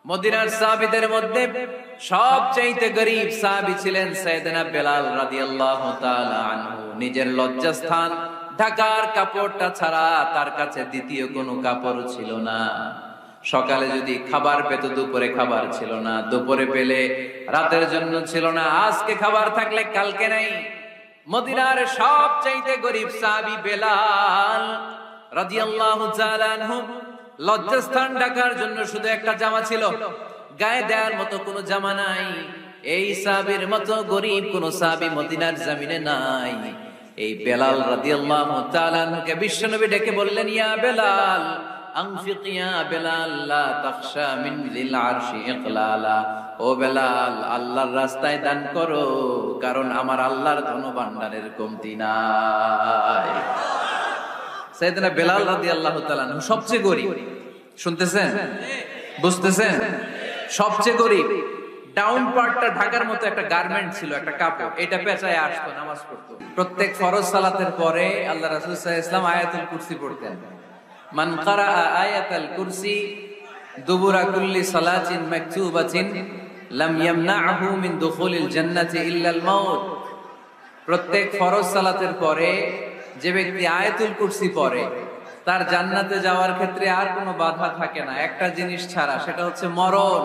মদিনার সাহাবীদের মধ্যে সবচেয়ে গরীব সাহাবী ছিলেন সাইয়েদনা বেলাল রাদিয়াল্লাহু তাআলা আনহু। নিজের লজ্জাস্থান ঢাকার কাপড়টা ছাড়া তার কাছে দ্বিতীয় কোনো কাপড় ছিল না। সকালে যদি খাবার পেত, দুপুরে খাবার ছিল না, দুপুরে পেলে রাতের জন্য ছিল না, আজকে খাবার থাকলে কালকে নাই। মদিনার সবচেয়ে গরীব সাহাবী বেলাল রাদিয়াল্লাহু তাআলা আনহু লজ্জাস্থান ঢাকার জন্য শুধু একটা জামা ছিল, গায়ে দেওয়ার মতো কোনো জামা নাই। এই সাহাবীর মতো গরীব কোন সাহাবী মদিনার জমিনে নাই। এই বেলাল রাদিয়াল্লাহু তাআলা আনহুকে বিশ্বনবী ডেকে বললেন, ইয়া বেলাল আনফিক ইয়া বেলাল লা তাখশা মিন জিল আরশি ইকলালা। ও বেলাল, আল্লাহর রাস্তায় দান করো, কারণ আমার আল্লাহর ধনভাণ্ডারের কমতি নাই। সাইয়েদনা বেলাল রাদিয়াল্লাহু তাআলা আনহু সবচেয়ে গরীব। শুনতেছেন? বুঝতেছেন? সবচেয়ে গরীব। ডাউন পার্টটা ঢাকার মতো একটা গার্মেন্ট ছিল, একটা কাপড়, এটা পেঁচায় আসতো, নামাজ পড়তো। প্রত্যেক ফরজ সালাতের পরে আল্লাহ রাসূল সাল্লাল্লাহু আলাইহি ওয়াসাল্লাম আয়াতুল কুরসি পড়তেন। মান ক্বারা আয়াতাল কুরসি দুবুরা কুল্লি সালাতিন মাকতুবাতিন লাম ইয়ামনাহু মিন দুখুলিল জান্নাতি ইল্লাল মাউত। প্রত্যেক ফরজ সালাতের পরে যে ব্যক্তি আয়াতুল কুরসি পড়ে তার জান্নাতে যাওয়ার ক্ষেত্রে আর কোনো বাধা থাকে না, একটা জিনিস ছাড়া, সেটা হচ্ছে মরণ।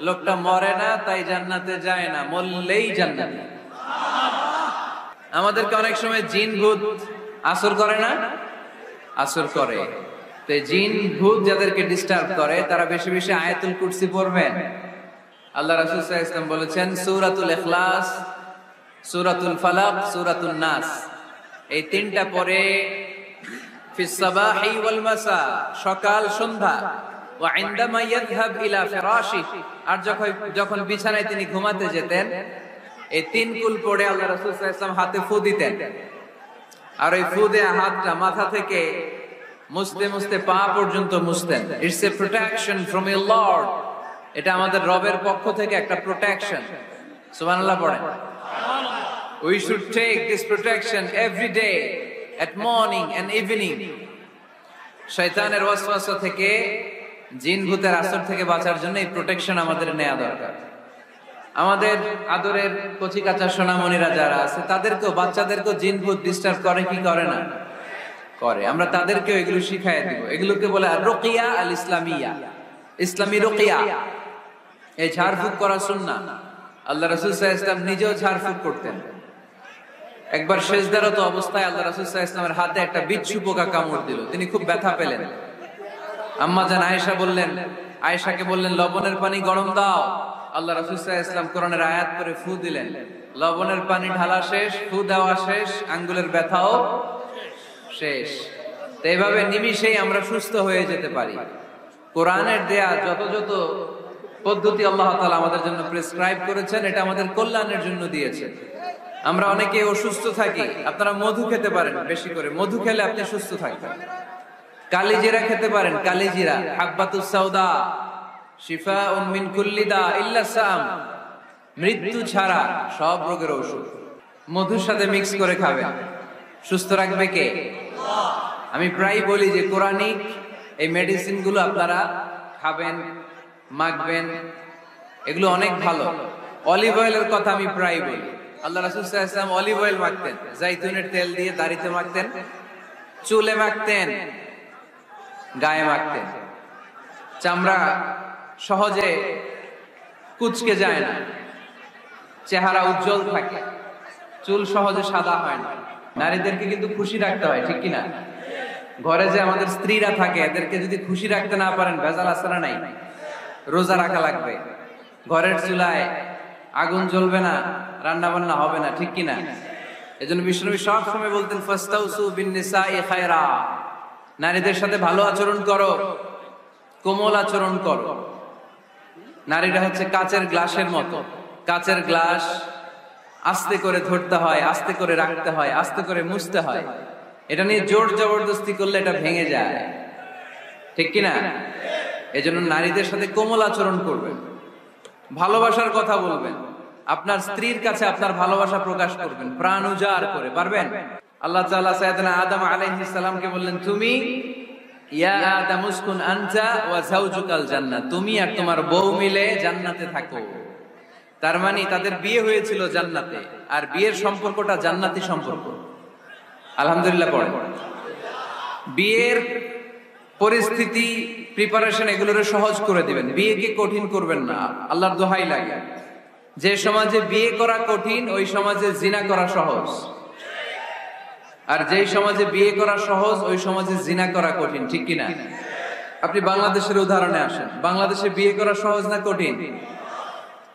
লোকটা মরে না তাই জান্নাতে যায় না, মরলেই জান্নাতে। আমাদেরকে অনেক সময় জিন ভূত আসর করে না? আসর করে। তো জিন ভূত যাদেরকে ডিস্টার্ব করে তারা বেশি বেশি আয়াতুল কুরসি পড়বেন। আল্লাহ রাসূল সাল্লাল্লাহু আলাইহি ওয়াসাল্লাম বলেছেন, সূরাতুল ইখলাস, সূরাতুল ফালাক, সূরাতুন নাস, এই তিনটা পরে ফিস সাবাহি ওয়াল মাসা, সকাল সন্ধ্যা, ওয়া ইনদামা ইয়াযহাব ইলা ফিরাশিহি, আর যখন বিছানায় তিনি ঘুমাতে যেতেন এই তিন কুল পড়ে আল্লাহ রাসূল সাল্লাল্লাহু আলাইহি ওয়াসাল্লাম হাতে ফু দিতেন। আর ওই ফু দেয়া হাতটা মাথা থেকে মুছতে মুছতে পা পর্যন্ত মুছতেন। It's a protection from your lord. এটা আমাদের রবের পক্ষ থেকে একটা প্রোটেকশন। সুবহানাল্লাহ পড়েন। We should take this protection every day at morning and evening. শয়তানের ওয়াসওয়াসা থেকে, জিন ভূতের আসর থেকে বাঁচার জন্য এই প্রোটেকশন আমাদের নেওয়া দরকার। আমাদের আদরের কচি কাঁচা সোনামণিরা যারা আছে তাদেরকেও, বাচ্চাদেরকেও জিন ভূত ডিস্টার্ব করে কি করে না? করে। আমরা তাদেরকেও এগুলো শিখাই দিব। এগুলোকে বলে রুকিয়া আল ইসলামিয়া, ইসলামী রুকিয়া। এই ঝাড়ফুঁক করা সুন্নাহ। আল্লাহ রাসূল সাল্লাল্লাহু আলাইহি ওয়াসাল্লাম নিজেও ঝাড়ফুঁক করতেন। একবার সেজদারত অবস্থায় আল্লাহ রাসূল সাল্লাল্লাহু আলাইহি ওয়াসাল্লামের হাতে একটা বিচ্ছু পোকা কামড় দিল, তিনি খুব ব্যথা পেলেন। আম্মা জান আয়েশাকে বললেন লবণের পানি গরম দাও। আল্লাহ রাসূল সাল্লাল্লাহু আলাইহি ওয়াসাল্লাম কোরআনের আয়াত পড়ে ফু দিলেন, লবণের পানি ঢালা শেষ, ফু দেওয়া শেষ, আঙ্গুলের ব্যথাও শেষ। তো এইভাবে নিমিষেই আমরা সুস্থ হয়ে যেতে পারি। কোরআনের দেয়া যত যত পদ্ধতি আল্লাহ তাআলা আমাদের জন্য প্রেসক্রাইব করেছেন, এটা আমাদের কল্যাণের জন্য দিয়েছেন। আমরা অনেকে অসুস্থ থাকি, আপনারা মধু খেতে পারেন, বেশি করে মধু খেলে আপনি সুস্থ থাকবেন। কালিজিরা খেতে পারেন, কালিজিরা, হাব্বাতুস সাউদা শিফাউন মিন কুল্লি দা ইল্লা সাম, মৃত্যু ছাড়া সব রোগের ঔষধ। মধুর সাথে মিক্স করে খাবেন, সুস্থ রাখবে কে? আমি প্রায় বলি যে কোরআনিক এই মেডিসিন গুলো আপনারা খাবেন, মাখবেন, এগুলো অনেক ভালো। অলিভ অয়েলের কথা আমি প্রায় বলি। আল্লাহ রাসূল সাল্লাল্লাহু আলাইহি ওয়াসাল্লাম অলিভ অয়েল মাখতেন, জাইতুনের তেল দিয়ে দাড়িতে মাখতেন, চুলে মাখতেন, গায়ে মাখতেন। চামড়া সহজে কুচকে যায় না, চেহারা উজ্জ্বল থাকে, চুল সহজে সাদা হয় না। নারীদেরকে কিন্তু খুশি রাখতে হয়, ঠিক কিনা? ঘরে যে আমাদের স্ত্রীরা থাকে এদেরকে যদি খুশি রাখতে না পারেন, ভেজাল আছে না নাই? রোজা রাখা লাগবে, ঘরের চুলায় আগুন জ্বলবে না, রান্না বান্না হবে না, ঠিক কিনা? এজন্য বিশ্বনবী সব সময় বলতেন ফাস্তাউসু বিন নিসাই খায়রা, নারীদের সাথে ভালো আচরণ করো, কোমল আচরণ করো। নারীরা হচ্ছে কাচের গ্লাসের মতো। কাচের গ্লাস আস্তে করে ধরতে হয়, আস্তে করে রাখতে হয়, আস্তে করে মুছতে হয়। এটা নিয়ে জোর জবরদস্তি করলে এটা ভেঙে যায়, ঠিক কিনা? এজন্য নারীদের সাথে কোমল আচরণ করবেন, ভালোবাসার কথা বলবেন, আপনার স্ত্রীর কাছে আপনার ভালোবাসা প্রকাশ করবেন প্রাণ উজাড় করে। পারবেন? আল্লাহ তাআলা সাইয়েদনা আদম আলাইহিস সালামকে বললেন, তুমি ইয়া আদম উসকুন আনতা ওয়া যাওজুকাল জান্নাহ, তুমি আর তোমার বউ মিলে জান্নাতে থাকো। তার মানে তাদের বিয়ে হয়েছিল জান্নাতে, আর বিয়ের সম্পর্কটা জান্নাতি সম্পর্ক। আলহামদুলিল্লাহ পড়ে। বিয়ের পরিস্থিতি, প্রিপারেশন এগুলোরে সহজ করে দিবেন, বিয়েকে কঠিন করবেন না। আল্লাহর দোহাই লাগে, যে সমাজে বিয়ে করা কঠিন ওই সমাজে জিনা করা সহজ, আর যেই সমাজে বিয়ে করা সহজ ওই সমাজে জিনা করা কঠিন, ঠিক কিনা? আপনি বাংলাদেশের উদাহরণে আসেন, বাংলাদেশে বিয়ে করা সহজ না কঠিন?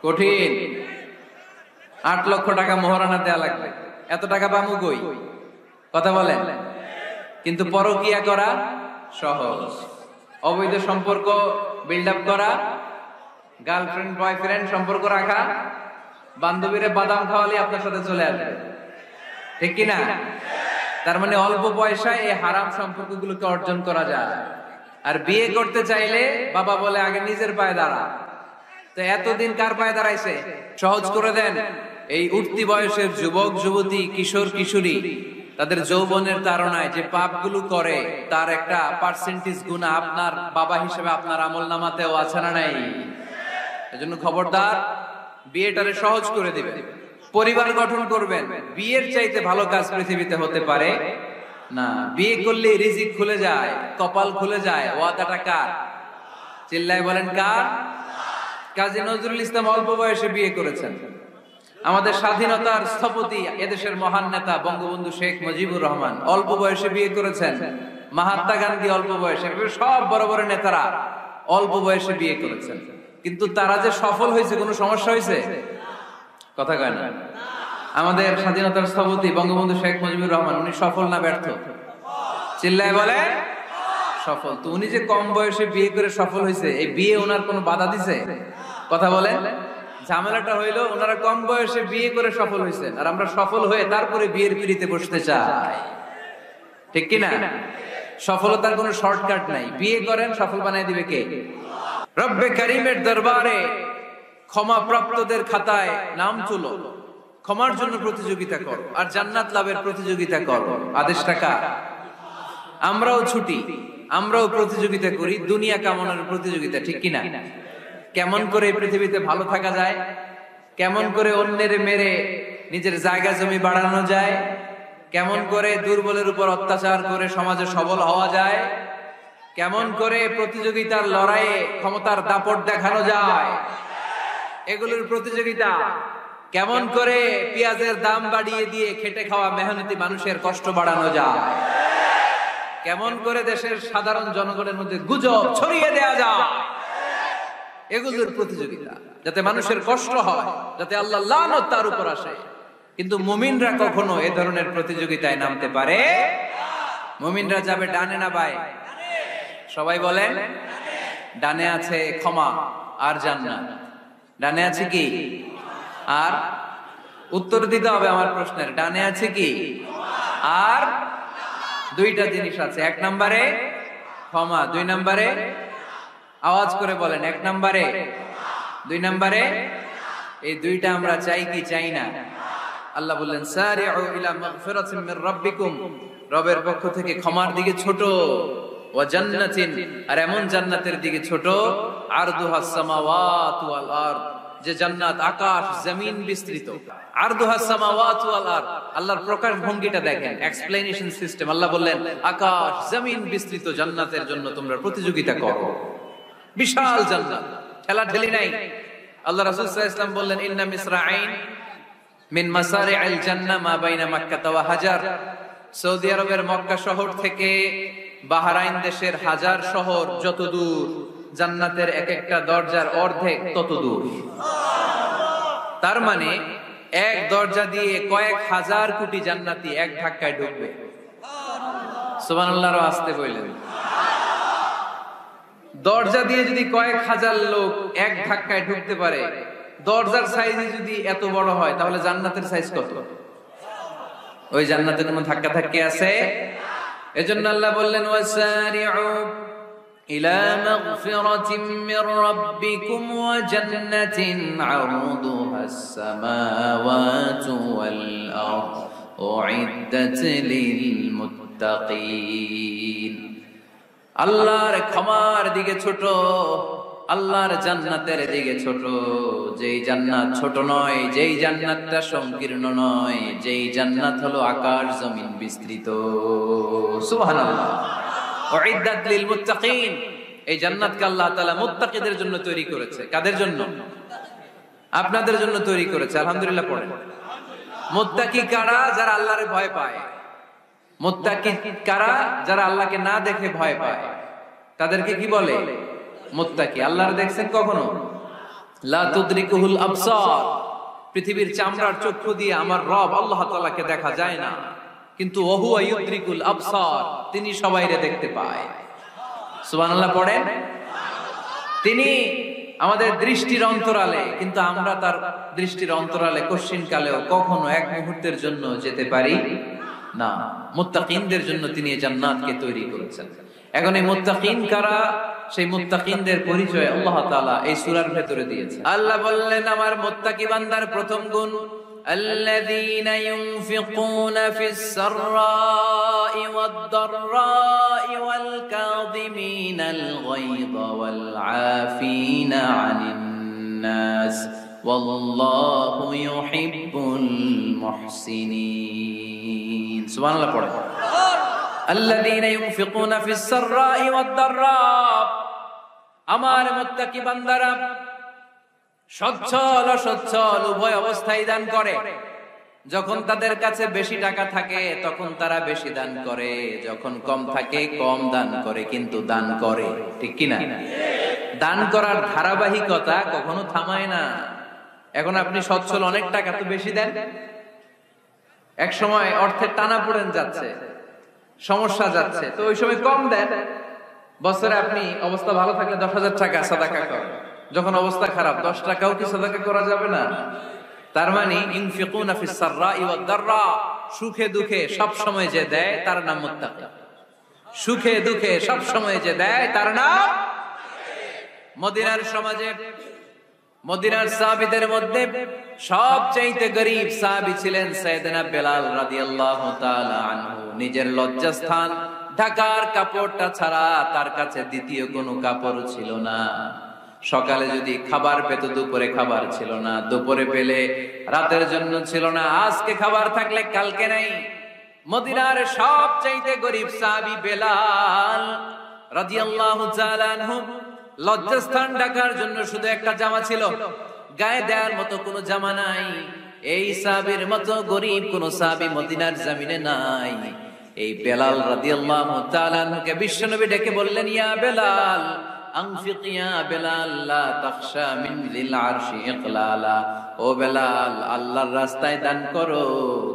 কঠিন। 8 লক্ষ টাকা মোহরানা দেয়া লাগবে, এত টাকা পামু কই? কথা বলেন। কিন্তু পরকিয়া করা সহজ, অবৈধ সম্পর্ক বিল্ড আপ করা, গার্লফ্রেন্ড বয়ফ্রেন্ড সম্পর্ক রাখা, বান্ধবীরে বাদাম খাওয়ালে আপনার সাথে চলে আসবে, ঠিক কিনা? তার মানে অল্প পয়সায় এই হারাম সম্পর্কগুলোকে অর্জন করা যায়। আর বিয়ে করতে চাইলে বাবা বলে আগে নিজের পায়ে দাঁড়া। তো এতদিন কার পায়ে দাঁড়াইছে? সহজ করে দেন। এই উঠতি বয়সের যুবক যুবতী, কিশোর কিশোরী, তাদের যৌবনের তাড়নায় যে পাপগুলো করে তার একটা পার্সেন্টেজ গুণা আপনার বাবা হিসেবে আপনার আমলনামাতেও আছে না নাই? এজন্য খবরদার, বিয়েটারে সহজ করে দিবেন, পরিবার গঠন করবেন। বিয়ের চাইতে ভালো কাজ পৃথিবীতে হতে পারে না। বিয়ে করলে রিজিক খুলে যায়, কপাল খুলে যায়। ওয়াদাটা কার? চিল্লায় বলেন কার? কাজী নজরুল ইসলাম অল্প বয়সে বিয়ে করেছেন। আমাদের স্বাধীনতার স্থপতি, এদেশের মহান নেতা বঙ্গবন্ধু শেখ মুজিবুর রহমান অল্প বয়সে বিয়ে করেছেন। মহাত্মা গান্ধী অল্প বয়সে, সব বড় বড় নেতারা অল্প বয়সে বিয়ে করেছেন। কিন্তু তারা যে সফল হয়েছে, কোনো সমস্যা হয়েছে? কথা কয় না। আমাদের স্বাধীনতার স্থপতি বঙ্গবন্ধু শেখ মুজিবুর রহমান, উনি সফল না ব্যর্থ? চিল্লায় বলে সফল। তো উনি যে কম বয়সে বিয়ে করে সফল হয়েছে, এই বিয়ে ওনার কোনো বাধা দিছে? কথা বলেন। ঝামেলাটা হইলো ওনারা কম বয়সে বিয়ে করে সফল হয়েছেন, আর আমরা সফল হয়ে তারপরে বিয়ের পিড়িতে বসতে চাই, ঠিক কিনা? সফলতার কোনো শর্টকাট নাই। বিয়ে করেন, সফল বানাই দিবে কে? রব্বে কারিমের দরবারে ক্ষমা প্রাপ্তদের খাতায় নাম তুলো, ক্ষমার জন্য প্রতিযোগিতা করো, আর জান্নাত লাভের প্রতিযোগিতা করো। আদেশটা কার? আমরাও ছুটি, আমরাও প্রতিযোগিতা করি, দুনিয়া কামনার প্রতিযোগিতা, ঠিক কিনা? কেমন করে পৃথিবীতে ভালো থাকা যায়, কেমন করে অন্যের মেরে নিজের জায়গা জমি বাড়ানো যায়, কেমন করে দুর্বলের উপর অত্যাচার করে সমাজে সবল হওয়া যায়, কেমন করে প্রতিযোগিতার লড়াইয়ে ক্ষমতার দাপট দেখানো যায়, এগুলোর প্রতিযোগিতা। কেমন করে পেঁয়াজের দাম বাড়িয়ে দিয়ে খেটে খাওয়া মেহনতি মানুষের কষ্ট বাড়ানো যায়, কেমন করে দেশের সাধারণ জনগণের মধ্যে গুজব ছড়িয়ে দেয়া যায়, এগুলোর প্রতিযোগিতা, যাতে মানুষের কষ্ট হয়, যাতে আল্লাহ লানত তার উপর আসে। কিন্তু মুমিনরা কখনো এ ধরনের প্রতিযোগিতায় নামতে পারে? মুমিনরা যাবে ডানে না বায়ে? সবাই বলেন। ডানে আছে ক্ষমা আর জান্নাত। ডানে আছে কি? আর উত্তর দিতে হবে আমার প্রশ্নের। ডানে আছে কি? আর দুইটা জিনিস আছে। 1 নম্বরে ক্ষমা, 2 নম্বরে আওয়াজ করে বলেন, 1 নম্বরে, 2 নম্বরে। এই দুইটা আমরা চাই কি চাই না? আল্লাহ বললেন সারিউ ইলা মাগফিরাতিন মির রাব্বিকুম, রবের পক্ষ থেকে ক্ষমার দিকে ছোট, ওয়া জান্নাতিন, আর এমন জান্নাতের দিকে ছোট, আরদুহাস সামাওয়াতু ওয়াল আরদ, যে জান্নাত আকাশ জমিন বিস্তৃত। আরদুহাস সামাওয়াতু ওয়াল আরদ, আল্লাহর প্রকাশ ভঙ্গিটা দেখেন, এক্সপ্লেনেশন সিস্টেম। আল্লাহ বললেন আকাশ জমিন বিস্তৃত জান্নাতের জন্য তোমরা প্রতিযোগিতা করো। বিশাল জান্নাত, ঠেলা ঠেলি নাই। আল্লাহ রাসূল সাল্লাল্লাহু আলাইহি ওয়াসাল্লাম বললেন ইন্না মিসরাঈন মিন মাসারি'আল জান্নাহ মা বাইনা মাক্কা ওয়া হাজার। সৌদি আরবের মক্কা শহর থেকে বাহরাইন দেশের হাজার শহর যত দূর, জান্নাতের এক একটা দরজার অর্ধেক তত দূর। তার মানে এক দরজা দিয়ে কয়েক হাজার কোটি জান্নাতি এক ধাক্কায় ঢুকবে। সুবহানাল্লাহ, আসতে বললেন। দরজা দিয়ে যদি কয়েক হাজার লোক এক ধাক্কায় ঢুকতে পারে, দরজার সাইজ যদি এত বড় হয়, তাহলে জান্নাতের সাইজ কত? ওই জান্নাতের কোনো ধাক্কা ধাক্কি আছে? এজন্য আল্লাহ বললেন ওয়াসারিউ ইলা মাগফিরাতিন মির রাব্বিকুম ওয়া জান্নাতিন আরদুহাস সামাওয়াতু ওয়াল আরদ উইদ্দাত লিল মুত্তাকিন। আল্লাহর ক্ষমার দিকে ছোট, আল্লাহর জান্নাতের দিকে ছোট। যেই জান্নাত ছোট নয়, যেই জান্নাতটা সংকীর্ণ নয়, যেই জান্নাত হলো আকাশ জমিন বিস্তৃত। সুবহানাল্লাহ। উইদ্দাত লিল মুত্তাকিন, এই জান্নাতকে আল্লাহ তাআলা মুত্তাকিদের জন্য তৈরি করেছে। কাদের জন্য? আপনাদের জন্য তৈরি করেছে। আলহামদুলিল্লাহ পড়েন। মুত্তাকি কারা? যারা আল্লাহরে ভয় পায়। মুত্তাকি কারা? যারা আল্লাহকে না দেখে ভয় পায়। তাদেরকে কি বলে? মুত্তাকি। আল্লাহর দেখছেন কখনো? লা তুদরিকুহুল আবসার, পৃথিবীর চামড়ার চক্ষু দিয়ে আমার রব আল্লাহ তাআলাকে দেখা যায় না, কিন্তু ওহুয়া ইউদরিকুল আবসার, তিনি সবাইরে দেখতে পায়। সুবহানাল্লাহ পড়েন। তিনি আমাদের দৃষ্টির অন্তরালে, কিন্তু আমরা তার দৃষ্টির অন্তরালে কশিন কালেও কখনো এক মুহূর্তের জন্য যেতে পারি না। মুত্তাকিনদের জন্য তিনি এই জান্নাতকে তৈরি করেছেন। এখন এই মুত্তাকিন কারা? সেই মুত্তাকিনদের পরিচয় আল্লাহ তাআলা এই সূরার ভেতরে দিয়েছেন। আল্লাহ বললেন আমার মুত্তাকি বান্দার প্রথম গুণ, আল্লাযীনা ইউনফিকুনা ফিস সাররাই ওয়াদ দাররাই ওয়াল কাযিমিনাল গায়যা ওয়াল আফিনা আনিন নাস ওয়াল্লাহু ইউহিব্বুল মুহসিনিন। সুবহানাল্লাহ পড়ে। আল্লাযীনা ইউনফিকুনা ফিস সাররাই ওয়াদ দাররা, আমার মুত্তাকি বান্দারা সচ্ছল অসচ্ছল উভয় অবস্থায় দান করে। যখন তাদের কাছে বেশি টাকা থাকে তখন তারা বেশি দান করে, যখন কম থাকে কম দান করে, কিন্তু দান করে। ঠিক কি না? দান করার ধারাবাহিকতা কখনো থামায় না। এখন আপনি সচ্ছল, অনেক টাকা তো বেশি দেন, এক সময় অর্থের টানা পড়েন যাচ্ছে, সমস্যা যাচ্ছে, তো ওই সময় কম দেন। বছরে আপনি অবস্থা ভালো থাকলে 10,000 টাকা সাদাকা করেন, যখন অবস্থা খারাপ 10 টাকাও কি সাদাকা করা যাবে না? তার মানে ইনফিকুনা ফিস সাররাই ওয়াদ দাররা, সুখে দুঃখে সব সময় যে দেয় তার নাম মুত্তাকি। সুখে দুঃখে সব সময় যে দেয় তার নাম। মদিনার সমাজে, মদিনার সাহাবীদের মধ্যে সবচেয়ে গরীব সাহাবী ছিলেন সাইয়েদনা বেলাল রাদিয়াল্লাহু তাআলা আনহু। নিজের লজ্জাস্থান ঢাকার কাপড়টা ছাড়া তার কাছে দ্বিতীয় কোনো কাপড় ছিল না। সকালে যদি খাবার পেত, দুপুরে খাবার ছিল না, দুপুরে পেলে রাতের জন্য ছিল না, আজকে খাবার থাকলে কালকে নাই। মদিনার সবচেয়ে গরীব সাহাবী বেলাল রাদিয়াল্লাহু তাআলা আনহু, লজ্জাস্থান ঢাকার জন্য শুধু একটা জামা ছিল, গায়ে দেওয়ার মতো কোনো জামা নাই। এই সাহাবীর মতো গরীব কোন সাহাবী মদিনার জমিনে নাই। এই বেলাল রাদিয়াল্লাহু তাআলা আনহুকে বিশ্বনবী ডেকে বললেন, ইয়া বেলাল আনফিক ইয়া বেলাল লা তাখশা মিন যিল আরশি ইকলালা। ও বেলাল, আল্লাহর রাস্তায় দান করো,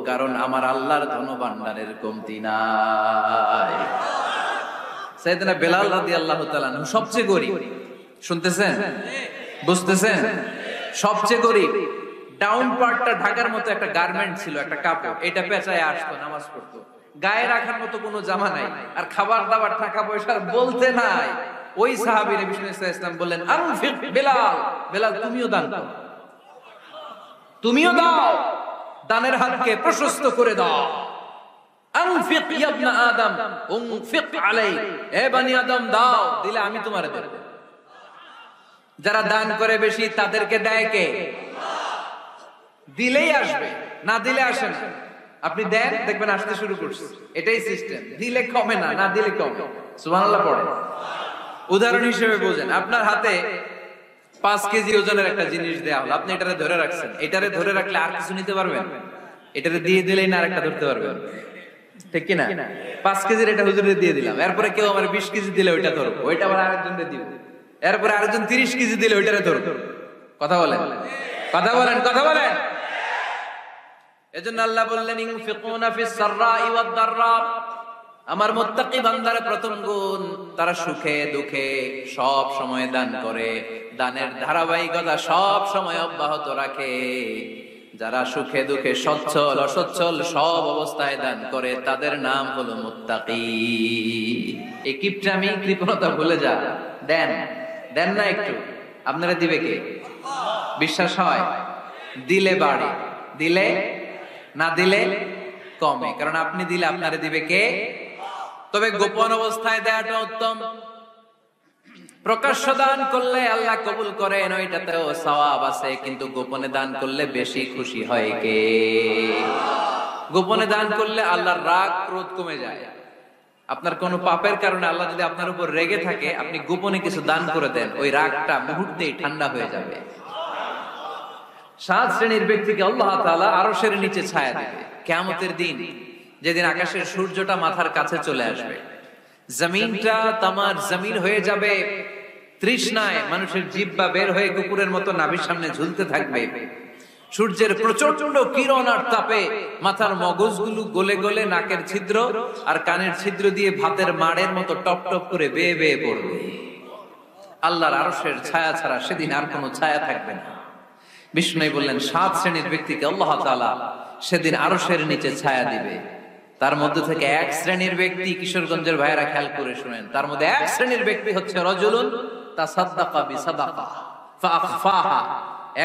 কারণ আমার আল্লাহর ধনভাণ্ডারের কমতি নাই। সাইয়েদনা বেলাল রাদিয়াল্লাহু তাআলা আনহু সবচেয়ে গরীব। শুনতেছেন? বুঝতেছেন? সবচেয়ে গরীব। ডাউন পার্টটা ঢাকার মতো একটা গার্মেন্ট ছিল, একটা কাপড়, এটা পেঁচায় আসতো, নামাজ পড়তো। গায়ে রাখার মতো কোনো জামা নাই, আর খাবার দাবার টাকা পয়সার বলতে নাই। ওই সাহাবীর বিষ্ণু সাল্লাল্লাহু আলাইহি ওয়াসাল্লাম বললেন, আনফিক বেলাল, বেলাল তুমিও দান দাও, তুমিও দাও, দানের হাতকে প্রশস্ত করে দাও। আনফিক ইয়া ইবনা আদম উনফিক আলাইক, এ বনি আদম দাও, দিলে আমি তোমারে দেব। যারা দান করে বেশি তাদেরকে দেয় কে? দিলেই আসবে, না দিলে আসে না। আপনি দেন, দেখবেন আসতে শুরু করছে। এটাই সিস্টেম। দিলে কমে না, না দিলে কমে। সুবহানাল্লাহ পড়ে। উদাহরণ হিসেবে বোঝেন, আপনার হাতে 5 কেজি ওজনের একটা জিনিস দেয়া হলো, আপনি এটারে ধরে রাখছেন। এটারে ধরে রাখলে আর কিছু নিতে পারবেন? এটারে দিয়ে দিলেই না আরেকটা ধরতে পারবেন। ঠিক কি না? 5 কেজির এটা হুজুরে দিয়ে দিলাম, এরপরে কেউ আমার 20 কেজি দিলে ওইটা ধরবো, ওইটা আবার আরেকজনকে দিব, এরপরে আরেকজন 30 কেজি দিলে ওইটারে ধরবো। কথা বলেন, কথা বলেন, কথা বলেন। এজন্য আল্লাহ বললেন, ইনফিকুনা ফিস সাররাই ওয়াদ দাররা, আমার মুত্তাকি বান্দার প্রথম গুণ, তারা সুখে দুঃখে সব সময় দান করে, দানের ধারাবাহিকতা সব সময় অব্যাহত রাখে। যারা সুখে দুঃখে সচ্ছল অসচ্ছল সব অবস্থায় দান করে, তাদের নাম হলো মুত্তাকি। এই কিপটামি কৃপণতা ভুলে যা, দেন, দেন না একটু, আপনারা দিবে কে? বিশ্বাস হয়? দিলে বাড়ে, দিলে না দিলে কমে, কারণ আপনি দিলে আপনারে দিবে কে? তবে গোপন অবস্থায় দেয়াটা উত্তম। প্রকাশ্য দান করলে আল্লাহ কবুল করেন, ওইটাতেও সওয়াব আছে, কিন্তু গোপনে দান করলে বেশি খুশি হয় কে? গোপনে দান করলে আল্লাহর রাগ ক্রোধ কমে যায়। আপনার কোন পাপের কারণে আল্লাহ যদি আপনার উপর রেগে থাকে, আপনি গোপনে কিছু দান করে দেন, ওই রাগটা মুহূর্তেই ঠান্ডা হয়ে যাবে। 7 শ্রেণীর ব্যক্তিকে আল্লাহ তাআলা আরশের নিচে ছায়া দেবে কিয়ামতের দিন, যেদিন আকাশের সূর্যটা মাথার কাছে চলে আসবে, জমিনটা তামার জমিন হয়ে যাবে তৃষ্ণায়, মানুষের জিহ্বা বের হয়ে কুকুরের মতো নাভির সামনে ঝুলতে থাকবে। সূর্যের প্রচন্ড কিরণ আর তাপে মাথার মগজগুলো গলে গলে নাকের ছিদ্র আর কানের ছিদ্র দিয়ে ভাতের মাড়ের মতো টপ টপ করে বেয়ে বেয়ে পড়বে। আল্লাহর আরশের ছায়া ছাড়া সেদিন আর কোনো ছায়া থাকবে না। বিষ্ণু বললেন 7 শ্রেণীর ব্যক্তিকে আল্লাহ তাআলা সেদিন আরশের নিচে ছায়া দিবে। তার মধ্যে থেকে 1 শ্রেণীর ব্যক্তি, কিশোরগঞ্জের ভাইয়েরা খেয়াল করে শুনেন, তার মধ্যে 1 শ্রেণীর ব্যক্তি হচ্ছে রাজুলুন তাসাদ্দাকা বিসাদাকা ফাআখফাহা।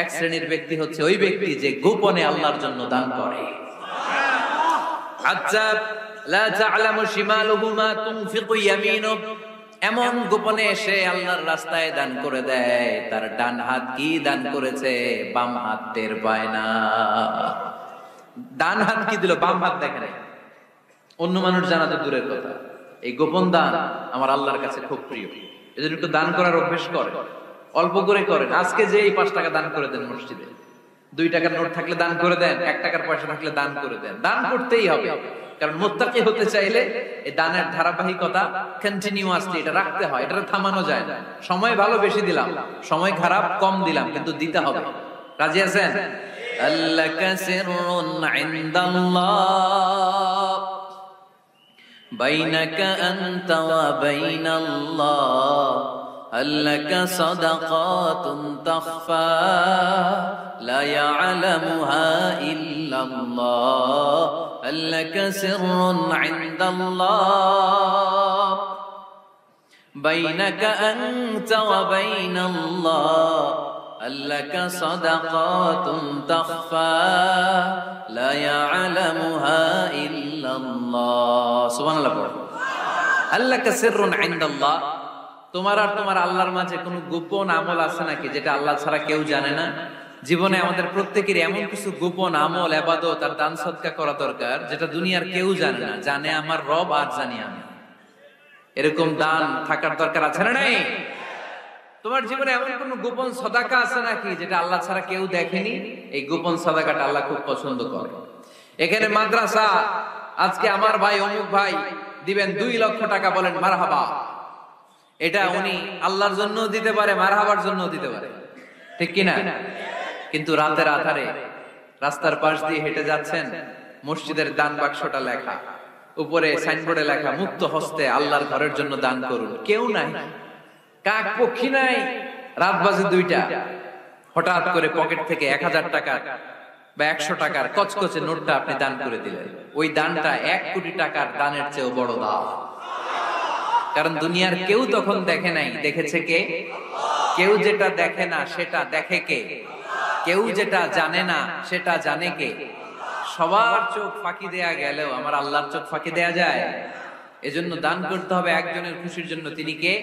1 শ্রেণীর ব্যক্তি হচ্ছে ওই ব্যক্তি যে গোপনে আল্লাহর জন্য দান করে। আচ্ছা, লা তা'লামু শিমালুহু মা তুনফিকু ইয়ামিনু, এমন গোপনে এসে আল্লাহর রাস্তায় দান করে দেয়, তার ডান হাত কি দান করেছে বাম হাত টের পায় না। ডান হাত কি দিল, বাম হাত দেখে নাই। অন্য মানুষ জানা তো দূরের কথা, এই গোপন দান আমার আল্লাহর কাছে খুব প্রিয়। এজন্য একটু দান করার অভ্যেস করেন, অল্প করে করেন। আজকে যে এই 5 টাকা দান করে দেন মসজিদে, 2 টাকার নোট থাকলে দান করে দেন, 1 টাকার পয়সা থাকলে দান করে দেন। দান করতেই হবে, কারণ মুত্তাকি হতে চাইলে এই দানের ধারাবাহিকতা কন্টিনিউয়াসলি এটা রাখতে হয়, এটা থামানো যায় না। সময় ভালো বেশি দিলাম, সময় খারাপ কম দিলাম, কিন্তু দিতে হবে। রাজি আছেন? আল্লাকা সিররুন ইনদাল্লাহ বাইনাকা আনতা ওয়া বাইনাল্লাহ, আল্লাকা সাদাকাতুন তাখফা লা ইয়ালামুহা ইল্লাল্লাহ, আল্লাকা সিররুন ইনদাল্লাহ বাইনাকা আনতা ওয়া বাইনাল্লাহ, আল্লাকা সাদাকাতুন তাখফা লা ইয়ালামুহা ইল্লাল্লাহ। সুবহানাল্লাহ। আল্লাকা সিররুন ইনদাল্লাহ, তোমার আর তোমার আল্লাহর মাঝে কোনো গোপন আমল আছে নাকি যেটা আল্লাহ ছাড়া কেউ জানে না? জীবনে আমাদের প্রত্যেকের এমন কিছু গোপন আমল, ইবাদত আর দান সদকা করা দরকার যেটা দুনিয়ার কেউ জানে না, জানে আমার রব আর জানি আমি। এরকম দান থাকার দরকার আছে না নাই? তোমার জীবনে এমন কোন গোপন সাদাকা আছে নাকি যেটা আল্লাহ ছাড়া কেউ দেখেনি? এই গোপন সাদাকাটা আল্লাহ খুব পছন্দ করে। এখানে মাদ্রাসা, আজকে আমার ভাই অমুক ভাই দিবেন 2 লক্ষ টাকা, বলেন মারহাবা। এটা উনি আল্লাহর জন্য দিতে পারে, মারহাবার জন্য দিতে পারে, ঠিক কিনা? কিন্তু রাতের আধারে রাস্তার পাশ দিয়ে হেঁটে যাচ্ছেন, মসজিদের দান বাক্সটা লেখা, উপরে সাইনবোর্ডে লেখা মুক্ত হস্তে আল্লাহর ঘরের জন্য দান করুন। কেউ নাই, কাক পক্ষী নাই, রাত বাজে 2টা, হঠাৎ করে পকেট থেকে 1000 টাকা বা 100 টাকার কচকচে নোটটা আপনি দান করে দিলেন। ওই দানটা 1 কোটি টাকার দানের চেয়েও বড় দান। কারণ দুনিয়ার কেউ তখন দেখে নাই, দেখেছে কে? কেউ যেটা দেখে না সেটা দেখে কে? কেউ যেটা জানে না সেটা জানে কে? সবার চোখ ফাঁকি দেয়া গেলেও আমার আল্লাহর চোখ ফাঁকি দেয়া যায়? এজন্য দান করতে হবে একজনের খুশির জন্য। তিনি কে?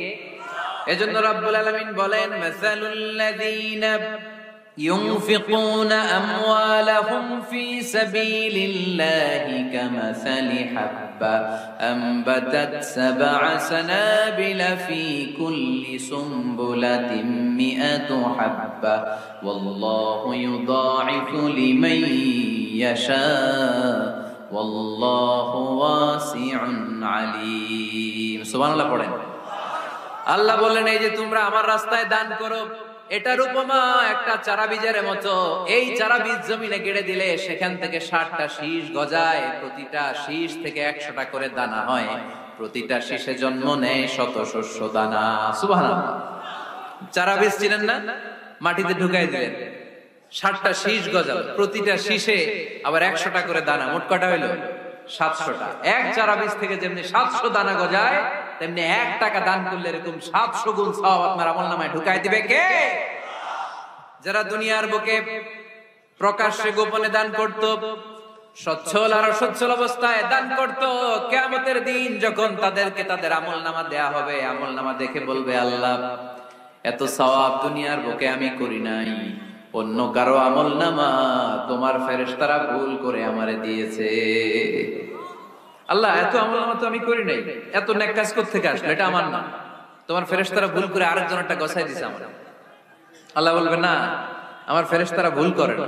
এজন্য রাব্বুল আলামিন বলেন, মাসালুল্লাযীনা ইউনফিকুনা আমওয়ালাহুম ফি সাবিলিল্লাহি কামাসালি হাব্বা আমবাতাত সাবআ সানাবিলা ফি কুল্লি সুমবুলাতিন মিআতু হাব্বা ওয়াল্লাহু ইউদাঈফু লিমান ইয়াশা ওয়াল্লাহু ওয়াসিউন আলীম। সুবহানাল্লাহ পড়েন। আল্লাহ বলেন, এই যে তোমরা আমার রাস্তায় দান করো, এটার উপমা একটা চারা বীজের মতো। এই চারা বীজ জমিনে গেড়ে দিলে সেখান থেকে 60টা শীষ গজায়, প্রতিটা শীষ থেকে 100টা করে দানা হয়, প্রতিটা শীষে জন্ম নেয় শত শস্য দানা। সুবহানাল্লাহ। চারা বীজ চিনেন না? মাটিতে ঢুকাই দিলেন, 60টা শীষ গজাল, প্রতিটা শীষে আবার 100টা করে দানা, মোট কটা হইলো? 700টা। এক চারা বীজ থেকে যেমনি 700 দানা গজায়, তেমনি 1 টাকা দান করলে এরকম 700 গুণ সওয়াব আপনার আমলনামায় ঢুকাই দিবে কে? যারা দুনিয়ার বুকে প্রকাশ্যে গোপনে দান করত, সচ্ছল আর অসচ্ছল অবস্থায় দান করত। কিয়ামতের দিন যখন তাদেরকে তাদের আমলনামা দেয়া হবে, আমলনামা দেখে বলবে, আল্লাহ এত সওয়াব দুনিয়ার বুকে আমি করি নাই, অন্য কারো আমলনামা তোমার ফেরেশতারা ভুল করে আমারে দিয়েছে। আল্লাহ এত আমলনামা তো আমি করি নাই, এত নেক কাজ করতে থেকে আসলো, এটা আমার না, তোমার ফেরেশতারা ভুল করে আরেকজনেরটা গছাই দিয়েছে আমার। আল্লাহ বলবে, না, আমার ফেরেশতারা ভুল করে না।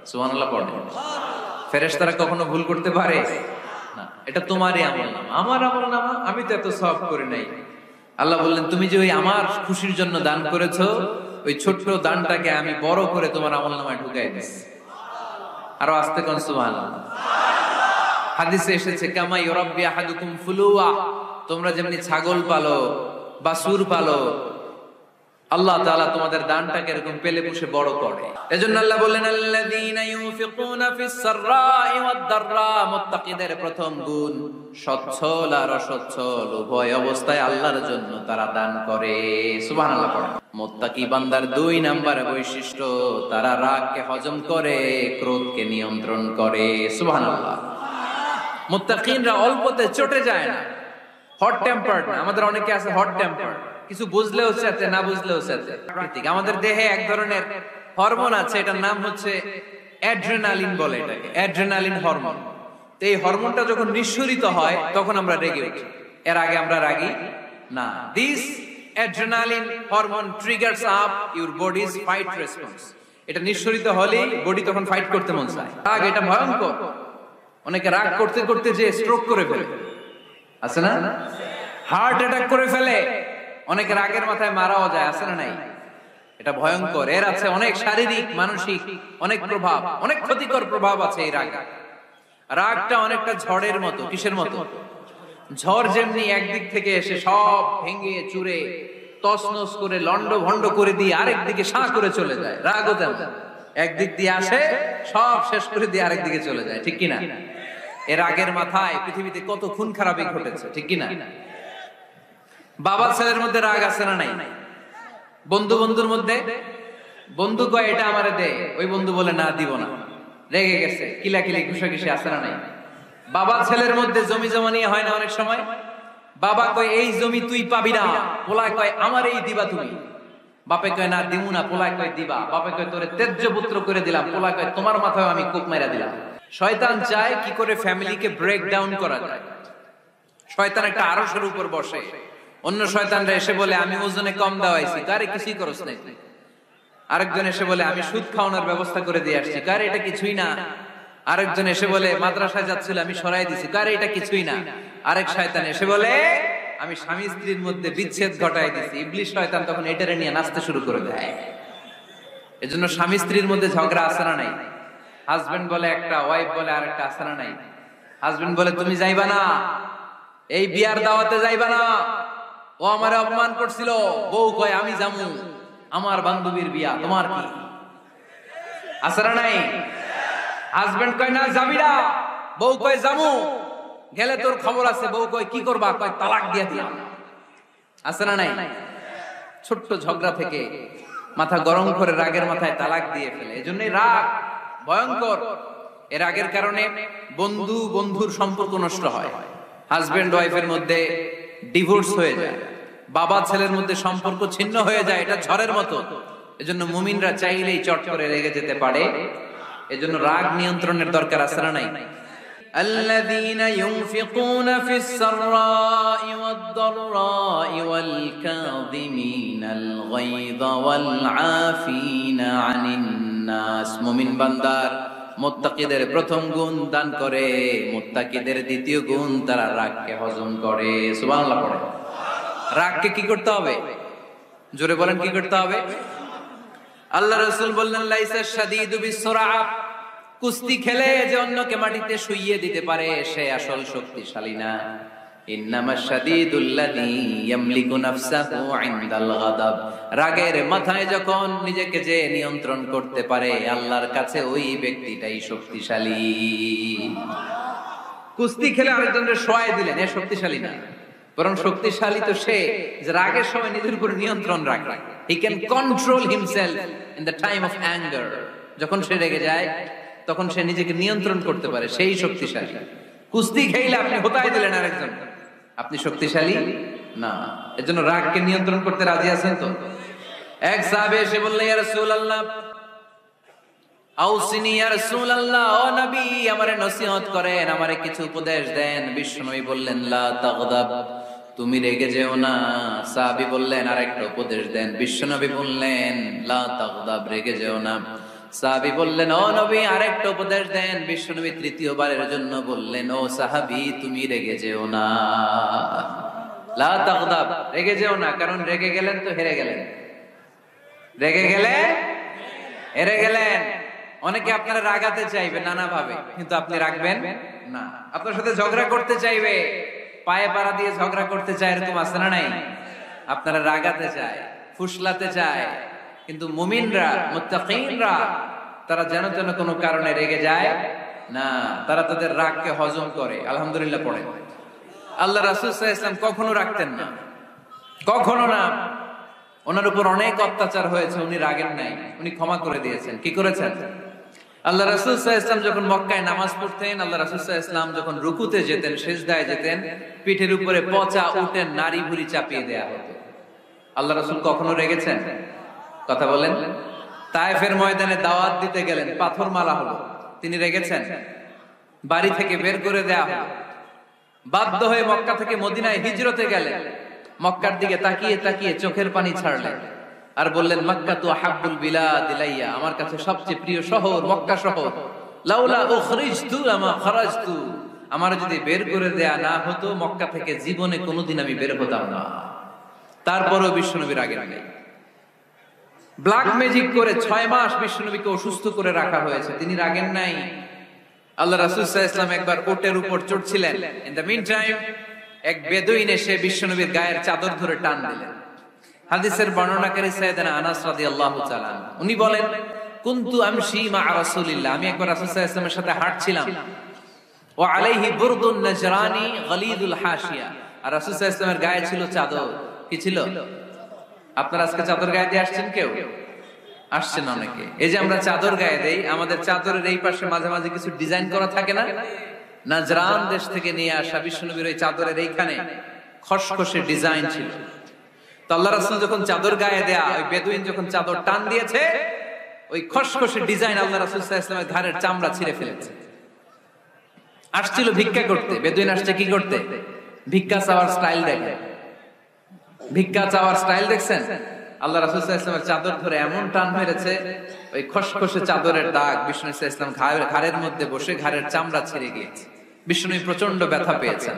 সুবহানাল্লাহ পড়ে। ফেরেশতারা কখনো ভুল করতে পারে না, এটা তোমারই আমলনামা, আমার আমলনামা, আমি তো এত সওয়াব করি নাই। আল্লাহ বললেন, তুমি যে ওই আমার খুশির জন্য দান করেছো, ওই ছোট্ট দানটাকে আমি বড় করে তোমার আমলনামায় ঢুকাই দিচ্ছি। আরো আস্তে কোন সুবহানাল্লাহ। হাদিসে এসেছে, কামা ইউরাব্বি আহাদুকুম ফুলুয়া, তোমরা যেমনি ছাগল পালো, বাছুর পালো, আল্লাহ তাআলা তোমাদের দানটাকে এরকম পেলে পুষে বড় করে। এজন্য আল্লাহ বললেন, আল্লাযীনা ইউনফিকুনা ফিস সাররাই ওয়াদ দাররা, মুত্তাকিদের প্রথম গুণ সচ্ছল আর অসচ্ছল উভয় অবস্থায় আল্লাহর জন্য তারা দান করে। সুবহানাল্লাহ পড়ে। মুত্তাকি বান্দার 2 নাম্বার বৈশিষ্ট্য, তারা রাগকে হজম করে, ক্রোধকে নিয়ন্ত্রণ করে। সুবহানাল্লাহ। মুত্তাকিনরা অল্পতে চটে যায় না, হট টেম্পারড না। আমাদের অনেকে আছে হট টেম্পারড, কিছু বুঝলেও চাতে, না বুঝলেও চাতে। আমাদের দেহে এক ধরনের হরমোন আছে, এটার নাম হচ্ছে অ্যাড্রেনালিন বলে এটাকে, অ্যাড্রেনালিন হরমোন। তো এই হরমোনটা যখন নিঃসরিত হয় তখন আমরা রেগে উঠি, এর আগে আমরা রাগি না। This adrenaline hormone triggers up your bodies fight response. এটা নিঃসরিত হলেই বডি তখন ফাইট করতে মন চায়। রাগ এটা ভয়ঙ্কর। অনেকে রাগ করতে করতে যে স্ট্রোক করে ফেলে, আছে না? হার্ট অ্যাটাক করে ফেলে, অনেক রাগের মাথায় মারাও যায়, আছে না নাই? এটা ভয়ঙ্কর। এর আছে অনেক শারীরিক, মানসিক অনেক প্রভাব, অনেক ক্ষতিকর প্রভাব আছে এই রাগ। রাগটা অনেকটা ঝড়ের মতো। কিসের মতো? ঝড় যেমনি একদিক থেকে এসে সব ভেঙে চুরে তছনছ করে লন্ড ভন্ড করে দিয়ে আরেক দিকে সাঁ করে চলে যায়, রাগও তেমন একদিক দিয়ে আসে, সব শেষ করে দিয়ে আরেক দিকে চলে যায়, ঠিক কিনা? এর রাগের মাথায় পৃথিবীতে কত খুন খারাপি ঘটেছে, ঠিক কিনা? বাবা ছেলের মধ্যে রাগ আছে না নাই? বন্ধু বন্ধুর মধ্যে, বন্ধু কয় এটা আমারে দে, ওই বন্ধু বলে না দিব না, রেগে গেছে, কিলাকিলি ঘুষাঘুষি আছে না নাই? বাবা ছেলের মধ্যে জমি জমা নিয়ে হয় না অনেক সময়? বাবা কয় এই জমি তুই পাবি না, পোলায় কয় আমার এই দিবা তুমি। বাপে কয় না দিমু না, পোলায় কয় দিবা। বাপে কয় তোরে তেজ্য পুত্র করে দিলাম, পোলায় কয় তোমার মাথায় আমি কোপ মাইরা দিলাম। শয়তান চায় কি করে ফ্যামিলিকে ব্রেক ডাউন করা যায়। শয়তান একটা আরশের উপর বসে, অন্য শয়তানরা এসে বলে আমি ওজনে কম দেওয়াইছি, কারে কিছুই করছ না। আরেকজন এসে বলে আমি সুদ খাওয়ানোর ব্যবস্থা করে দিয়ে আসছি, কারে এটা কিছুই না। আরেকজন এসে বলে মাদ্রাসায় যাচ্ছিল আমি সরাই দিছি, কারে এটা কিছুই না। আরেক শয়তান এসে বলে আমি স্বামী স্ত্রীর মধ্যে বিচ্ছেদ ঘটাই দিছি। ইবলিশ শয়তান তখন এটারে নিয়ে নাচতে শুরু করে দেয়। এজন্য স্বামী স্ত্রীর মধ্যে ঝগড়া আছে না নাই? হাজবেন্ড বলে একটা, ওয়াইফ বলে আরেকটা, আছে না নাই? হাজবেন্ড বলে তুমি যাইবা না, এই বিয়ার দাওয়াতে যাইবা না, ও আমারে অপমান করছিল। বউ কয় আমি যামু, আমার বান্ধবীর বিয়া, তোমার কি? আছে না নাই? হাজবেন্ড কয় না যাবি না, বউ কয় যামু, গেলে তোর খবর আছে। বউ কয় কি করবা? কয় তালাক দিয়ে দিলাম। আছে না নাই? ছোট্ট ঝগড়া থেকে মাথা গরম করে রাগের মাথায় তালাক দিয়ে ফেলে। এজন্যই রাগ ভয়ঙ্কর। এর রাগের কারণে বন্ধু বন্ধুর সম্পর্ক নষ্ট হয়, হাজবেন্ড ওয়াইফের মধ্যে ডিভোর্স হয়ে যায়, বাবা ছেলের মধ্যে সম্পর্ক ছিন্ন হয়ে যায়। এটা ঝড়ের মতো। এজন্য মুমিনরা চাইলেই চট করে রেগে যেতে পারে। এজন্য রাগ নিয়ন্ত্রণের দরকার আছে না নাই? الذين ينفقون في السراء والضراء والكاظمين الغيظ والعافين عن الناس। মুমিন বান্দার মুত্তাকিদের প্রথম গুণ দান করে, মুত্তাকিদের দ্বিতীয় গুণ তারা রাগকে হজম করে। সুবহানাল্লাহ পড়ে। রাগকে কি করতে হবে? জোরে বলেন কি করতে হবে? আল্লাহ রাসূল বললেন লাইসা শাদীদু বিসসুরা, কুস্তি খেলে যে অন্যকে মাটিতে শুইয়ে দিতে পারে সে আসল শক্তিশালী না। ইন্নামাশ শাদীদুল্লাযী ইয়ামলিকু নাফসাহু ইনদাল গাদাব, রাগের মাথায় যখন নিজেকে যে নিয়ন্ত্রণ করতে পারে আল্লাহর কাছে ওই ব্যক্তিটাই শক্তিশালী। কুস্তি খেলে আরেকজনের শোয়ায় দিলেন, এ শক্তিশালী না, বরং শক্তিশালী তো সে যে রাগের সময় নিজের উপর নিয়ন্ত্রণ রাখে। He can control himself in the time of anger. যখন সে রেগে যায় তখন সে নিজেকে নিয়ন্ত্রণ করতে পারে, সেই শক্তিশালী। কুস্তি খেইলে আপনি হোতায় দিলেন আরেকজন, আপনি শক্তিশালী না। এজন্য রাগকে নিয়ন্ত্রণ করতে রাজি আছেন তো? এক সাহাবী এসে বললেন, ইয়া রাসূলুল্লাহ আউসিনি, ইয়া রাসূলুল্লাহ, ও নবী আমারে নসিহত করেন, আমারে কিছু উপদেশ দেন। বিশ্বনবী বললেন, লা তাগদাব, তুমি রেগে যেও না। সাহাবী বললেন, আরেকটা উপদেশ দেন। বিশ্বনবী বললেন, লা তাগদাব, রেগে যেও না। সাহাবী বললেন, ও নবী আরেকটা উপদেশ দেন। বিশ্বনবী তৃতীয়বারের জন্য বললেন, ও সাহাবী তুমি রেগে যেও না, লা তাগদাব, রেগে যেও না। কারণ রেগে গেলেন তো হেরে গেলেন, রেগে গেলে হেরে গেলেন। অনেকে আপনারা রাগাতে চাইবে নানা ভাবে, কিন্তু আপনি রাখবেন না। আপনার সাথে ঝগড়া করতে চাইবে, পায়ে পাড়া দিয়ে ঝগড়া করতে চায়, এরকম আছে না নাই? আপনারা রাগাতে চায়, ফুসলাতে চায়, কিন্তু মুমিনরা, মুত্তাকিনরা তারা যেন তেন কোনো কারণে রেগে যায় না, তারা তাদের রাগকে হজম করে। আলহামদুলিল্লাহ পড়ে। আল্লাহ রাসূল সাল্লাল্লাহু আলাইহি ওয়াসাল্লাম কখনো রাখতেন না, কখনো না। ওনার উপর অনেক অত্যাচার হয়েছে, উনি রাগেন নাই, উনি ক্ষমা করে দিয়েছেন। কি করেছেন? আল্লাহ রাসূল সাল্লাল্লাহু আলাইহি ওয়াসাল্লাম যখন মক্কায় নামাজ পড়তেন, আল্লাহ রাসূল সাল্লাল্লাহু আলাইহি ওয়াসাল্লাম যখন রুকুতে যেতেন, সিজদায় যেতেন, পিঠের উপরে পচা উটের নাড়ি ভুঁড়ি চাপিয়ে দেয়া হতো। আল্লাহ রাসূল কখনো রেগেছেন? কথা বলেন। তায়েফের ময়দানে দাওয়াত দিতে গেলেন, পাথর মারা হলো, তিনি রেগেছেন? বাড়ি থেকে বের করে দেয়া হলো, বাধ্য হয়ে মক্কা থেকে মদিনায় হিজরতে গেলেন, মক্কার দিকে তাকিয়ে তাকিয়ে চোখের পানি ছাড়লেন আর বললেন, মক্কা তু আহাব্বুল বিলাদ ইলাইয়া, আমার কাছে সবচেয়ে প্রিয় শহর মক্কা শহর। লাউলা উখরিজতু লামা খারাজতু, আমার যদি বের করে দেয়া না হতো মক্কা থেকে জীবনে কোনোদিন আমি বের হতাম না। তারপরেও বিশ্বনবীর আগের নাই। ব্ল্যাক ম্যাজিক করে 6 মাস বিশ্বনবীকে অসুস্থ করে রাখা হয়েছে, তিনি রাগেন নাই। আল্লাহ রাসূল সাল্লাল্লাহু আলাইহি ওয়াসাল্লাম একবার উটের উপর চড়ছিলেন। ইন দ্য মিন টাইম এক বেদুইন এসে বিশ্বনবীর গায়ের চাদর ধরে টান দিলেন। হাদিসের বর্ণনাকারী সাইয়েদনা আনাস রাদিয়াল্লাহু তাআলা উনি বলেন, কুনতু আমশি মা রাসূলিল্লাহ, আমি একবার রাসূল সাল্লাল্লাহু আলাইহি ওয়াসাল্লামের সাথে হাঁটছিলাম। ওয়া আলাইহি বুরদুন নাজরানি গলিদুল হাশিয়া, আর রাসূল সাল্লাল্লাহু আলাইহি ওয়াসাল্লামের গায়ে ছিল চাদর। কি ছিল? আপনারা আজকে চাদর গায়ে দিয়ে আসছেন? কেউ আসছেন? অনেকে। এই যে আমরা চাদর গায়ে দেই, আমাদের চাদরের এই পাশে মাঝে মাঝে কিছু ডিজাইন করা থাকে না? নাজরান দেশ থেকে নিয়ে আসা বিশ্বনবীর ওই চাদরের এইখানে খসখসে ডিজাইন ছিল। তো আল্লাহ রাসূল যখন চাদর গায়ে দেয়া, ওই বেদুইন যখন চাদর টান দিয়েছে, ওই খসখসে ডিজাইন আল্লাহ রাসূল সাল্লাল্লাহু আলাইহি ওয়াসাল্লামের ঘাড়ের চামড়া ছিঁড়ে ফেলেছে। আসছিল ভিক্ষা করতে, বেদুইন আসছে কি করতে? ভিক্ষা চাওয়ার স্টাইল দেখেন, ভিক্ষা চাওয়ার স্টাইল দেখছেন? আল্লাহ রাসূল সাল্লাল্লাহু আলাইহি ওয়াসাল্লামের চাদর ধরে এমন টান মেরেছে, ওই খসখসে চাদরের দাগ বিষ্ণু সাল্লাল্লাহু আলাইহি ওয়াসাল্লাম ঘাড়ের মধ্যে বসে ঘাড়ের চামড়া ছিঁড়ে গিয়েছে। বিষ্ণু প্রচন্ড ব্যথা পেয়েছেন,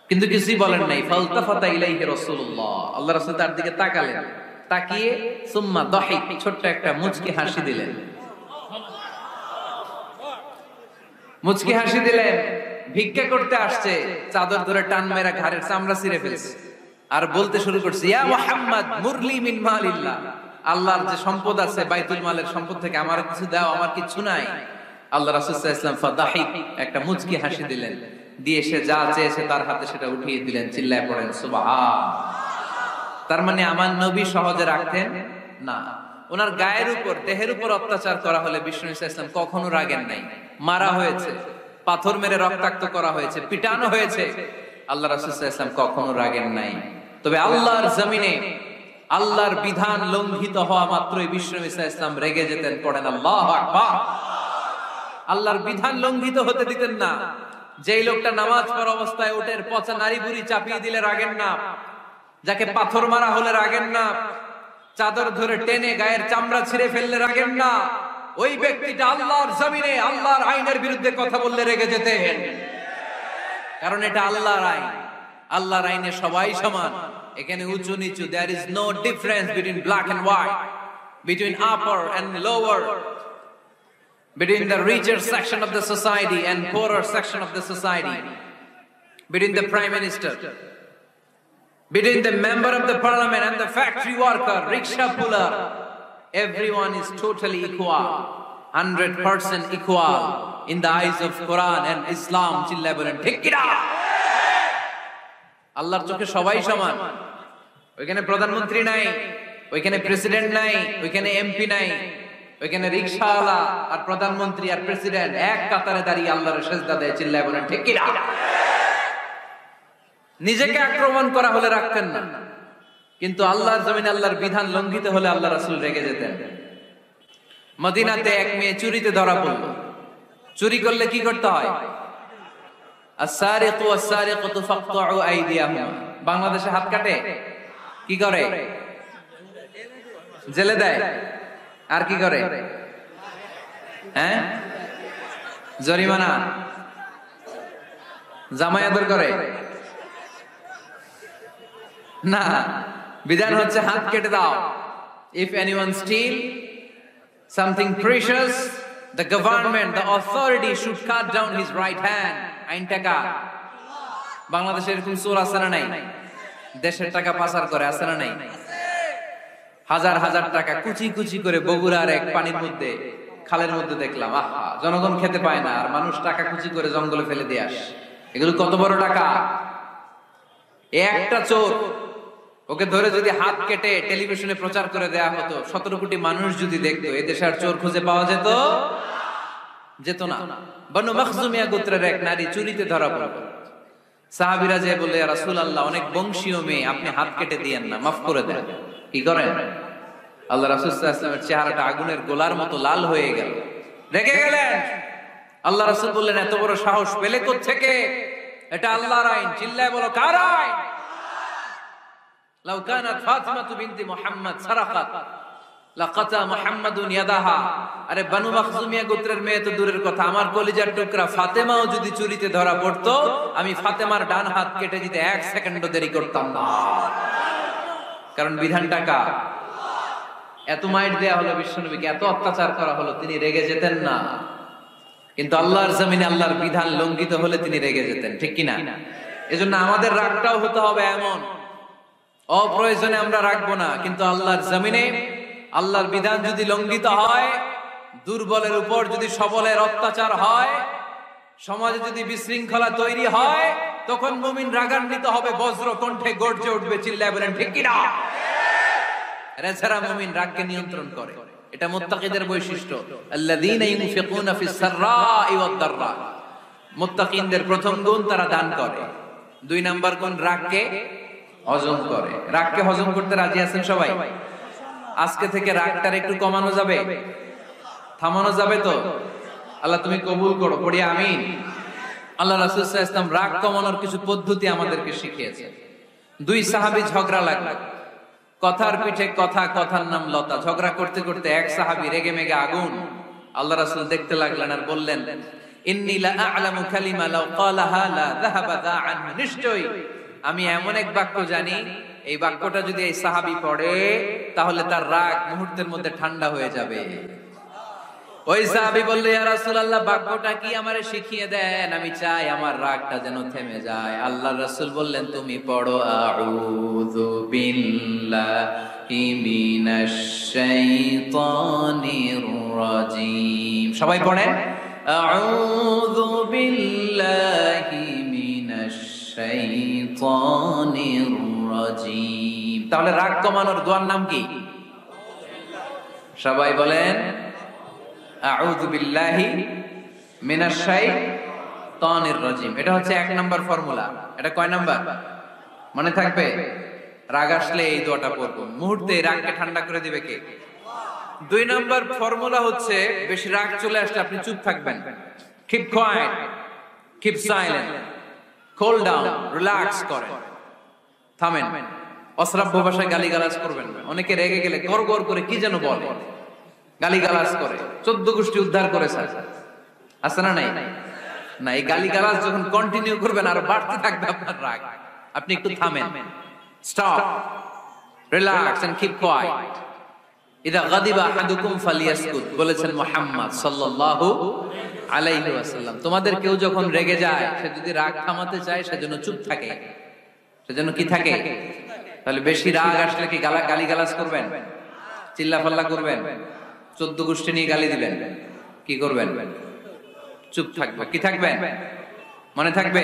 কিন্তু কিছুই বলেন নাই। ফালতাফাতা ইলাইহি রাসূলুল্লাহ, আল্লাহ রাসূল তার দিকে তাকালেন, তাকিয়ে সুম্মা দাহিক, ছোট্ট একটা মুচকি হাসি দিলেন। মুচকি হাসি দিলেন। ভিক্ষা করতে আসছে, চাদর ধরে টান মেরা ঘাড়ের চামড়া ছিঁড়ে ফেলেছে, আর বলতে শুরু করছে, ইয়া মুহাম্মদ মুরলি মিন মালিল্লাহ, আল্লাহর যে সম্পদ আছে বাইতুল মালের সম্পদ থেকে আমার কিছু দাও, আমার কিছু নাই। আল্লাহ রাসূল সাল্লাল্লাহু আলাইহি ওয়াসাল্লাম ফাদাহিক, একটা মুচকি হাসি দিলেন, দিয়ে সে যা চেয়েছে তার হাতে সেটা উঠিয়ে দিলেন। চিল্লায় পড়েন সুবহান। তার মানে আমার নবী সহজে রাখতেন না। ওনার গায়ের উপর, দেহের উপর অত্যাচার করা হলে বিষ্ণু সাল্লাল্লাহু আলাইহি ওয়াসাল্লাম কখনো রাগেন নাই। মারা হয়েছে, পাথর মেরে রক্তাক্ত করা হয়েছে, পিটানো হয়েছে, আল্লাহ রাসূল সাল্লাল্লাহু আলাইহি ওয়াসাল্লাম কখনো রাগেন নাই। তবে আল্লাহর জমিনে আল্লাহর বিধান লঙ্ঘিত হওয়া মাত্রই বিষ্ণু সাল্লাল্লাহু আলাইহি ওয়াসাল্লাম রেগে যেতেন। পড়েন আল্লাহু আকবার। আল্লাহর বিধান লঙ্ঘিত হতে দিতেন না। যেই লোকটা নামাজ পড়া অবস্থায় উটের পচা নাড়ি ভুঁড়ি চাপিয়ে দিলে রাগেন না, যাকে পাথর মারা হলে রাগেন না, চাদর ধরে টেনে গায়ের চামড়া ছিঁড়ে ফেললে রাগেন না, ওই ব্যক্তিটা আল্লাহর জমিনে আল্লাহর আইনের বিরুদ্ধে কথা বললে রেগে যেতেন। কারণ এটা আল্লাহর আইন, আল্লাহর আইনে সবাই সমান। এখানে উঁচু নিচু, there is no difference between black and white, between upper and lower, between the richer section of the society and poorer section of the society, between the prime minister, between the member of the parliament and the factory worker, rickshaw puller. Everyone is totally equal, 100% equal in the eyes of Quran and Islam. চিল্লায় বলেন ঠিক কি না? আল্লাহর চোখে সবাই সমান। ওইখানে প্রধানমন্ত্রী নাই, ওইখানে প্রেসিডেন্ট নাই, ওইখানে এমপি নাই, ওইখানে রিকশাওয়ালা আর প্রধানমন্ত্রী আর প্রেসিডেন্ট এক কাতারে দাঁড়িয়ে আল্লাহর সেজদা দেয়, চিল্লায় বলেন ঠিক কি না? নিজেকে আক্রমণ করা হলে রাখতেন না, কিন্তু আল্লাহর জমিনে আল্লাহর বিধান লঙ্ঘিত হলে আল্লাহ রাসূল রেগে যেতেন। মদিনাতে এক মেয়ে চুরিতে ধরা পড়ল। চুরি করলে কি করতে হয়? আস-সারিকু ওয়াস-সারিকাতু ফাকতাউ আইদিয়াহুমা। বাংলাদেশে হাত কাটে, কি করে? জেলে দেয়। আর কি করে? হ্যাঁ, জরিমানা, জামাই আদর করে না, বিধান হচ্ছে হাত কেটে দাও। If anyone steal something precious, the government, the authority should cut down his right hand. আইন টাকা। বাংলাদেশে এরকম চোর আছে না নাই? দেশের টাকা পাচার করে, আছে না নাই? হাজার হাজার টাকা কুচি কুচি করে বগুড়ার এক পানির মধ্যে, খালের মধ্যে দেখলাম। আহা, জনগণ খেতে পায় না আর মানুষ টাকা কুচি করে জঙ্গলে ফেলে দিয়ে আসে। এগুলো কত বড় টাকা! একটা চোর, ওকে ধরে যদি হাত কেটে টেলিভিশনে প্রচার করে দেয়া হতো, 17 কোটি মানুষ যদি দেখতো, এই দেশে আর চোর খুঁজে পাওয়া যেত না। বনু মখজুমিয়া গোত্রের এক নারী চুরিতে ধরা পড়ল। সাহাবীরা যে বলে, ইয়া রাসূলুল্লাহ, অনেক বংশীয় মেয়ে, আপনি হাত কেটে দিয়েন না, মাফ করে দেন। কি করেন? আল্লাহ রাসূল সাল্লাল্লাহু আলাইহি ওয়াসাল্লামের চেহারাটা আগুনের গোলার মতো লাল হয়ে গেল, রেগে গেলেন। আল্লাহ রাসূল বললেন, এত বড় সাহস পেলে কোত্থেকে? এটা আল্লাহর আইন। চিল্লায় বলো, কার আইন? লাউ কানাত ফাতিমা বিনতি মুহাম্মদ সারাকাত লাকাতা মুহাম্মাদুন ইয়াদাহা। আরে বনু মখজুমিয়া গোত্রের মেয়ে তো দূরের কথা, আমার কলিজার টুকরা ফাতেমাও যদি চুরিতে ধরা পড়তো, আমি ফাতেমার ডান হাত কেটে দিতে 1 সেকেন্ডও দেরি করতাম না। কারণ বিধানটা কার? এত মাইট দেয়া হলো বিশ্বনবীকে, এত অত্যাচার করা হলো, তিনি রেগে যেতেন না। কিন্তু আল্লাহর জমিনে আল্লাহর বিধান লঙ্ঘিত হলে তিনি রেগে যেতেন, ঠিক কিনা? এজন্য আমাদের রাগটাও হতে হবে এমন, অপ্রয়োজনে আমরা রাখবো না, কিন্তু আল্লাহর জমিনে আল্লাহর বিধান যদি লঙ্ঘিত হয়, দুর্বলের উপর যদি সবলের অত্যাচার হয়, সমাজে যদি বিশৃঙ্খলা তৈরি হয়, তখন মুমিন রাগান্বিত হবে, বজ্র কণ্ঠে গর্জে উঠবে, চিল্লায় বলেন ঠিক কিনা? এছাড়া মুমিন রাগকে নিয়ন্ত্রণ করে। এটা মুত্তাকিদের বৈশিষ্ট্য। আল্লাযীনা ইউনফিকুনা ফিস সাররাই ওয়াদ দাররা। মুত্তাকিনদের প্রথম গুণ, তারা দান করে। 2 নাম্বার গুণ, রাগকে হজম করে। রাগকে হজম করতে রাজি আছেন সবাই? আজকে থেকে রাগটার একটু কমানো যাবে, থামানো যাবে তো? আল্লাহ তুমি কবুল করো, পড়ি আমিন। আল্লাহ রাসূল সাল্লাল্লাহু আলাইহি ওয়াসাল্লাম রাগ কমানোর কিছু পদ্ধতি আমাদেরকে শিখিয়েছেন। 2 সাহাবী ঝগড়া লাগলো, কথার পিঠে কথা, কথার নাম লতা। ঝগড়া করতে করতে এক সাহাবী রেগে মেগে আগুন। আল্লাহ রাসূল দেখতে লাগলেন আর বললেন, ইন্নী লা আ'লামু কালিমা লাউ ক্বালাহা লা যাহাবা যা আনহু। নিশ্চয়ই আমি এমন এক বাক্য জানি, এই বাক্যটা যদি এই সাহাবী পড়ে, তাহলে তার রাগ মুহূর্তের মধ্যে ঠান্ডা হয়ে যাবে। ওই সাহাবী বলল, ইয়া রাসূলুল্লাহ, বাক্যটা কি আমারে শিখিয়ে দেন, আমি চাই আমার রাগটা যেন থেমে যায়। আল্লাহর রাসূল বললেন, তুমি পড়ো, আউযু বিল্লাহি মিনাশ শাইতানির রাজীম। সবাই পড়েন, আউযু বিল্লাহি মিনাশ শাইতানির রাজীম। তাহলে রাগ কমানোর দোয়ার নাম কি? সবাই বলেন, আউযু বিল্লাহি মিনাশ শাইতানির রাজীম। এটা হচ্ছে 1 নাম্বার ফর্মুলা। এটা কয় নাম্বার মনে থাকবে? রাগ আসলে এই দোয়াটা পড়বো, মুহূর্তে রাগকে ঠান্ডা করে দিবে কে? 2 নাম্বার ফর্মুলা হচ্ছে, বেশি রাগ চলে আসলে আপনি চুপ থাকবেন। Keep quiet, keep silent, cool down, relax করেন, থামেন। অশ্রাব্য ভাষায় গালিগালাজ করবেন না। অনেকে রেগে গেলে গড় গড় করে কি যেন বলে, গালিগালাজ করে, 14 গোষ্ঠী উদ্ধার করে আছে না নাই? না, এই গালিগালাজ যখন কন্টিনিউ করবেন আর বাড়তে থাকবে আপনার রাগ। আপনি একটু থামেন, stop, relax and keep quiet. ইদা গাদিবা আহাদুকুম ফালিয়াসকুত, বলেছেন মুহাম্মদ সাল্লাল্লাহু আলাইহি ওয়াসাল্লাম। তোমাদের কেউ যখন রেগে যায়, সে যদি রাগ থামাতে চায়, সেজন্য চুপ থাকে, সেজন্য কি থাকে? তাহলে বেশি রাগ আসলে কি গালিগালাজ করবেন, চিল্লাফাল্লা করবেন, 14 গোষ্ঠী নিয়ে গালি দিবেন, কি করবেন? চুপ থাকবে। কি থাকবেন? মনে থাকবে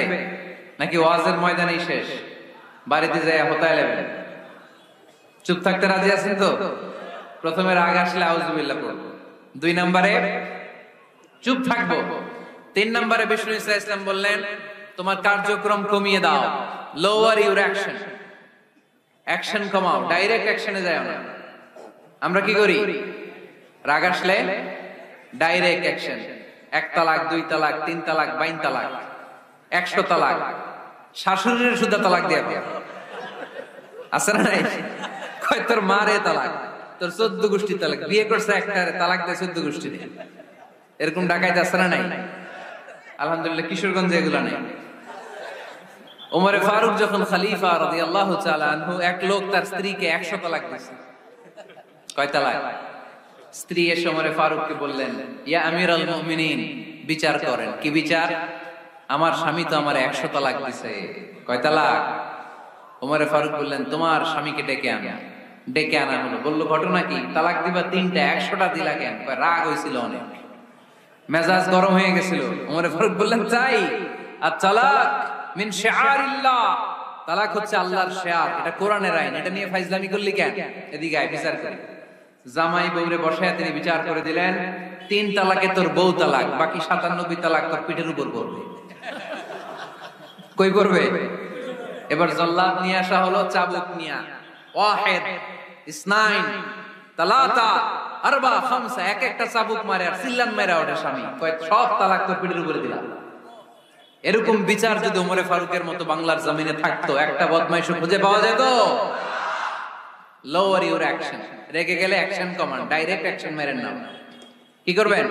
নাকি ওয়াজের ময়দানেই শেষ, বাড়িতে যায় হতায় নেবেন? চুপ থাকতে রাজি আছেন তো? প্রথমে রাগ আসলে আউযুবিল্লাহ পড়ব, 2 নম্বরে চুপ থাকবো। 3 নম্বরে বিষ্ণু ইসা ইসলাম বললেন তোমার কার্যক্রম কমিয়ে দাও, লোয়ার ইউর অ্যাকশন, অ্যাকশন কমাও, ডাইরেক্ট অ্যাকশনে যাও না। আমরা কি করি? রাগ আসলে ডাইরেক্ট অ্যাকশন, 1 তালাক 2 তালাক 3 তালাক 22 তালাক 100 তালাক, শাশুড়ির সুদ্ধা তালাক দিয়ে আছে না নাই? কয় তোর মারে তালাক, তোর 14 গোষ্ঠী তালাক, বিয়ে করছে একটা তালাক দিয়ে 14 গোষ্ঠী দিয়ে, এরকম ডাকাইতে আছে না নাই? আলহামদুলিল্লাহ কিশোরগঞ্জে এগুলো নেই। ওমরে ফারুক যখন খলিফা রাদিয়াল্লাহু তাআলা আনহু, এক লোক তার স্ত্রীকে 100 তালাক দিয়েছে। কয় তালাক? স্ত্রী এসে ওমরে ফারুককে বললেন, ইয়া আমিরুল মুমিনিন, বিচার করেন। কি বিচার? আমার স্বামী তো আমার 100 তালাক দিয়েছে। কয় তালাক? ওমরে ফারুক বললেন, তোমার স্বামীকে ডেকে আনো। ডেকে আনা হলো। বলল, ঘটনা কি? তালাক দিবা 3টা, 100টা দিলা কেন? কয় রাগ হয়েছিল অনেক, মেজাজ গরম হয়ে গেছিল। ওমরে ফারুক বললেন, চাই আর তালাক মিন শিআরিল্লাহ, তালাক হচ্ছে আল্লাহর শিয়ার, এটা কোরআনের আইন, এটা নিয়ে ফাইজলামি করলি কেন? এদিকে আয়, বিচার করি। জামাই বউরে বসায় তিনি বিচার করে দিলেন, 3 তালাকে তোর বউ তালাক, বাকি 97 তালাক তোর পিঠের উপর পড়বে। কই পড়বে? এবার জল্লাদ নিয়ে আসা হলো, চাবুক নিয়া, ওয়াহিদ ইসনাইন তালাতা আরবা খামসা, এক একটা চাবুক মারে আর সিল্লান মেরা ওঠে স্বামী, কয় সব তালাক তোর পিঠের উপরে দিলাম। এরকম বিচার যদি ওমরে ফারুকের মতো বাংলার জমিনে থাকতো, একটা বদমাইশ খুঁজে পাওয়া যেত? লোয়ার ইউর অ্যাকশন, রেগে গেলে অ্যাকশন কমান, ডাইরেক্ট অ্যাকশন মেরেন না। কি করবেন?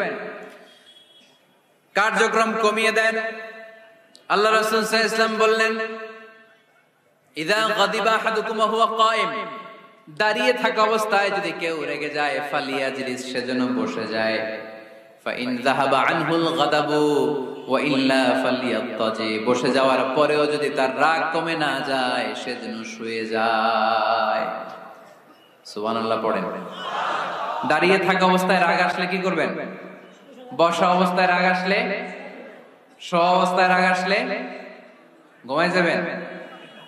কার্যক্রম কমিয়ে দেন। আল্লাহ রাসূল সাল্লাল্লাহু আলাইহি ওয়াসাল্লাম বললেন, ইযা গাদিবা আহাদুকুম ওয়া হুয়া কায়েম, দাঁড়িয়ে থাকা অবস্থায় যদি কেউ রেগে যায়, ফালিয়াজলিস, সেজন্য বসে যায়। ফাইন যাহাবা আনহুল গাদাবু ওয়া ইল্লা ফালিয়াত্তাজি, বসে যাওয়ার পরেও যদি তার রাগ কমে না যায়, সেজন্য শুয়ে যায়। সুবহানাল্লাহ পড়েন। দাঁড়িয়ে থাকা অবস্থায় রাগ আসলে কি করবেন? বসা অবস্থায় রাগ আসলে, শোয়া অবস্থায় রাগ আসলে ঘুমায় যাবেন।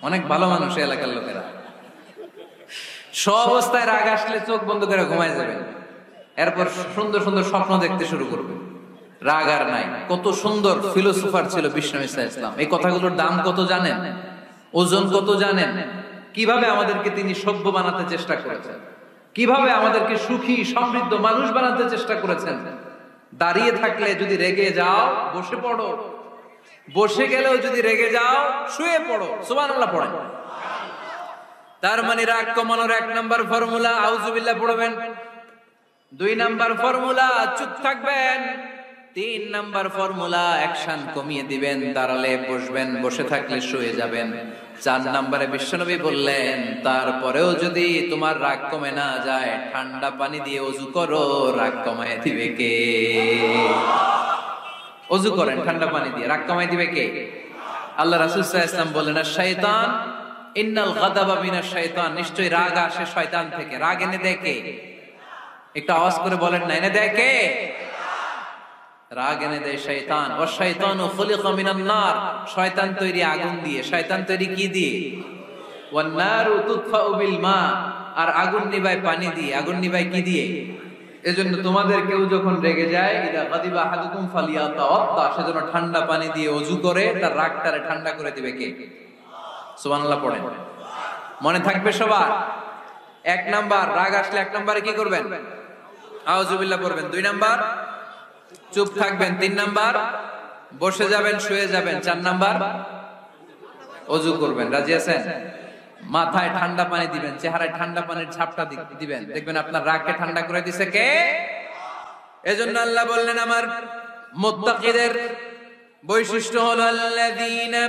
অনেক ভালো মানুষ এলাকার লোকেরা, শোয়া অবস্থায় রাগ আসলে চোখ বন্ধ করে ঘুমায় যাবেন, এরপর সুন্দর সুন্দর স্বপ্ন দেখতে শুরু করবে। রাগ আর নাই। কত সুন্দর ফিলোসোফার ছিল বিষ্ণু ইসা ইসলাম। এই কথাগুলোর দাম কত জানেন? ওজন কত জানেন? কিভাবে আমাদেরকে তিনি সভ্য বানাতে চেষ্টা করেছেন, কিভাবে আমাদেরকে সুখী সমৃদ্ধ মানুষ বানাতে চেষ্টা করেছেন। দাঁড়িয়ে থাকলে যদি রেগে যাও, বসে পড়ো। বসে গেলেও যদি রেগে যাও, শুয়ে পড়ো। সুবহানাল্লাহ পড়েন। তার মানে রাগ কমানোর 1 নাম্বার ফর্মুলা আউযুবিল্লাহ পড়বেন, 2 নাম্বার ফর্মুলা চুপ থাকবেন, 3 নাম্বার ফর্মুলা অ্যাকশন কমিয়ে দিবেন, দাঁড়ালে বসবেন, বসে থাকলে শুয়ে যাবেন। 4 নাম্বারে বিশ্বনবী বললেন, তারপরেও যদি তোমার রাগ কমে না যায়, ঠান্ডা পানি দিয়ে ওযু করো, রাগ কমায় দিবে কে? ওযু করেন ঠান্ডা পানি দিয়ে, রাগ কমায় দিবে কে? আল্লাহ রাসূল সাল্লাল্লাহু আলাইহি ওয়াসাল্লাম বলেন, শাইতান ইন্নাল গাদাবা মিনাশ শাইতান, নিশ্চয়ই রাগ আসে শয়তান থেকে। রাগ এনে দেয় কে? একটু আওয়াজ করে বলেন না, এনে দেয় কে? রাগ এনে দেয় শয়তান। ওয়া শাইতানু খুলিকা মিনান নার, শয়তান তৈরি আগুন দিয়ে। শয়তান তৈরি কি দিয়ে? ওয়ান নারু তুতফাউ বিল মা, আর আগুন নিভায় পানি দিয়ে। আগুন নিভায় কি দিয়ে? এজন্য তোমাদের কেউ যখন রেগে যায়, ইদা গাদিবা আহাদুকুম ফালিয়াতাওয়াত্তা, সেজন্য ঠান্ডা পানি দিয়ে ওযু করে তার রাগটারে ঠান্ডা করে দিবে কে? সুবহানাল্লাহ পড়েন। মনে থাকবে সবার? 1 নাম্বার, রাগ আসলে 1 নাম্বারে কি করবেন? আউযুবিল্লাহ পড়বেন। 2 নাম্বার চুপ থাকবেন। 3 নাম্বার বসে যাবেন, শুয়ে যাবেন। 4 নাম্বার ওযু করবেন। রাজি আছেন? মাথায় ঠান্ডা পানি দিবেন, চেহারায় ঠান্ডা পানির ঝাপটা দিবেন, দেখবেন আপনার রাগকে ঠান্ডা করে দিছে কে? এজন্য আল্লাহ বললেন, আমার মুত্তাকিদের বৈশিষ্ট্য হলো আল্লাযীনা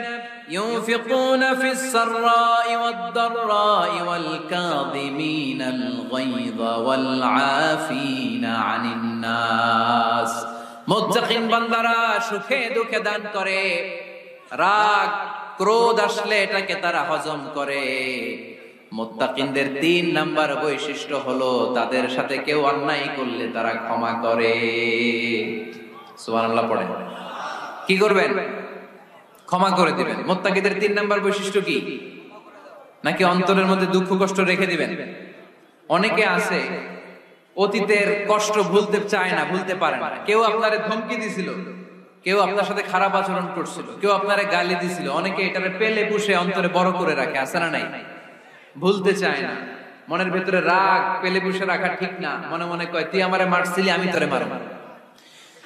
ইউনফিকুনা ফিস সাররাই ওয়াদ দাররাই ওয়াল কাযিমিনাল গায়যা ওয়াল আফিনা আনিন নাস। মুত্তাকিন বান্দারা সুখে দুঃখে দান করে, রাগ ক্রোধ আসলে এটাকে তারা হজম করে। মুত্তাকিনদের 3 নাম্বার বৈশিষ্ট্য হলো, তাদের সাথে কেউ অন্যায় করলে তারা ক্ষমা করে। সুবহানাল্লাহ পড়েন। কি করবেন? ক্ষমা করে দিবেন। মুত্তাকিদের 3 নাম্বার বৈশিষ্ট্য কি? নাকি অন্তরের মধ্যে দুঃখ কষ্ট রেখে দিবেন? অনেকে আছে অতীতের কষ্ট ভুলতে চায় না, ভুলতে পারে না। কেউ আপনারে ধমকি দিছিল, কেউ আপনার সাথে খারাপ আচরণ করছিল, কেউ আপনারে গালি দিছিল, অনেকে এটারে পেলে পুষে অন্তরে বড় করে রাখে, আছে না নাই? ভুলতে চায় না। মনের ভেতরে রাগ পেলে পুষে রাখা ঠিক না। মনে মনে কয়, তুই আমারে মারছিলি, আমি তোরে মারব।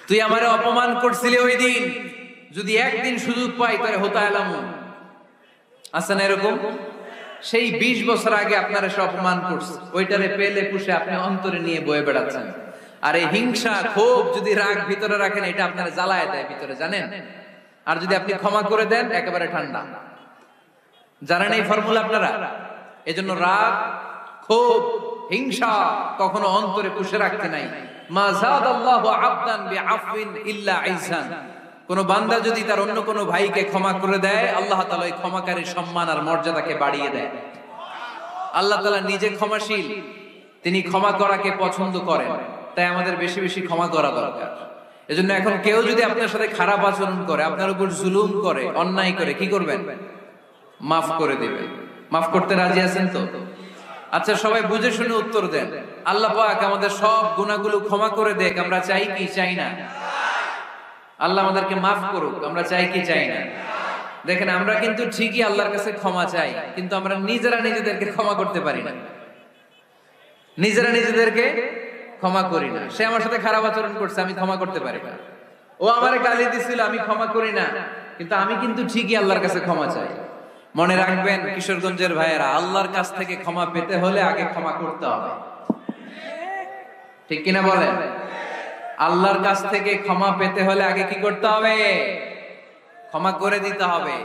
তুই আমারে অপমান করছিলি ওই দিন, যদি একদিন সুযোগ পাই তোরে হতা এলাম। আছে না এরকম? সেই 20 বছর আগে আপনারা সব অপমান করছে, ওইটারে পেলে পুষে আপনি অন্তরে নিয়ে বয়ে বেড়াচ্ছেন। আর এই হিংসা ক্ষোভ যদি রাগ ভিতরে রাখেন, এটা আপনারা জ্বালায় দেয় ভিতরে, জানেন? আর যদি আপনি ক্ষমা করে দেন, একেবারে ঠান্ডা। জানেন এই ফর্মুলা আপনারা? এজন্য রাগ, ক্ষোভ, হিংসা কখনো অন্তরে পুষে রাখতে নাই। মা যাদাল্লাহু আবদান বিআফওয়িন ইল্লা ইহসান। কোন বান্দা যদি তার অন্য কোন ভাইকে ক্ষমা করে দেয়, আল্লাহ তাআলা ওই ক্ষমাকারীর সম্মান আর মর্যাদাকে বাড়িয়ে দেয়। আল্লাহ তাআলা নিজে ক্ষমাশীল, তিনি ক্ষমা করাকে পছন্দ করেন। তাই আমাদের বেশি বেশি ক্ষমা করা দরকার। এজন্য এখন কেউ যদি আপনার সাথে খারাপ আচরণ করে, আপনার উপর জুলুম করে, অন্যায় করে, কি করবেন? মাফ করে দিবেন। মাফ করতে রাজি আছেন তো? আচ্ছা, সবাই বুঝে শুনে উত্তর দেন। আল্লাহ পাক আমাদের সব গুনাহগুলো ক্ষমা করে দেখ, আমরা চাই কি চাই না? আল্লাহ আমাদেরকে মাফ করুক, আমরা চাই কি চাই না? দেখেন, আমরা কিন্তু ঠিকই আল্লাহর কাছে ক্ষমা চাই, কিন্তু আমরা নিজেরা নিজেদেরকে ক্ষমা করতে পারি না। নিজেরা নিজেদেরকে ক্ষমা করি না। সে আমার সাথে খারাপ আচরণ করছে, আমি ক্ষমা করতে পারি না। ও আমারে গালি দিছিল, আমি ক্ষমা করি না, কিন্তু আমি কিন্তু ঠিকই আল্লাহর কাছে ক্ষমা চাই। মনে রাখবেন কিশোরগঞ্জের ভাইয়েরা, আল্লাহর কাছ থেকে ক্ষমা পেতে হলে আগে ক্ষমা করতে হবে। ঠিক কিনা বলেন? আল্লাহর কাছ থেকে ক্ষমা পেতে হলে আগে কি করতে হবে? ক্ষমা করে দিতে হবে।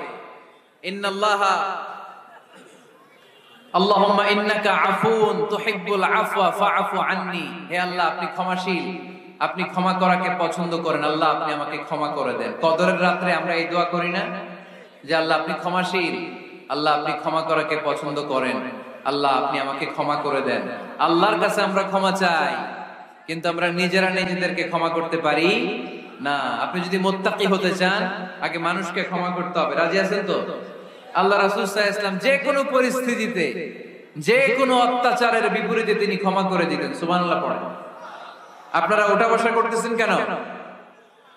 ইন্নাল্লাহা আল্লাহুম্মা ইন্নাকা আফুন তুহিব্বুল আফওয়া ফাআফু আন্নি। হে আল্লাহ, আপনি ক্ষমাশীল, আপনি ক্ষমা করাকে পছন্দ করেন। আল্লাহ, আপনি আমাকে ক্ষমা করে দেন। কদরের রাতে আমরা এই দোয়া করি না যে আল্লাহ আপনি ক্ষমাশীল, আল্লাহ আপনি ক্ষমা করাকে পছন্দ করেন, আল্লাহ আপনি আমাকে ক্ষমা করে দেন। আল্লাহর কাছে আমরা ক্ষমা চাই, কিন্তু আমরা নিজেরা নিজেদেরকে ক্ষমা করতে পারি না। আপনি যদি মুত্তাকি হতে চান, আগে মানুষকে ক্ষমা করতে হবে। রাজি আছেন তো? আল্লাহ রাসূল সাল্লাল্লাহু আলাইহি ওয়াসাল্লাম যে কোনো পরিস্থিতিতে, যে কোনো অত্যাচারের বিপরীতে তিনি ক্ষমা করে দিতেন। সুবহানাল্লাহ পড়েন। আপনারা ওঠা বসা করতেছেন কেন?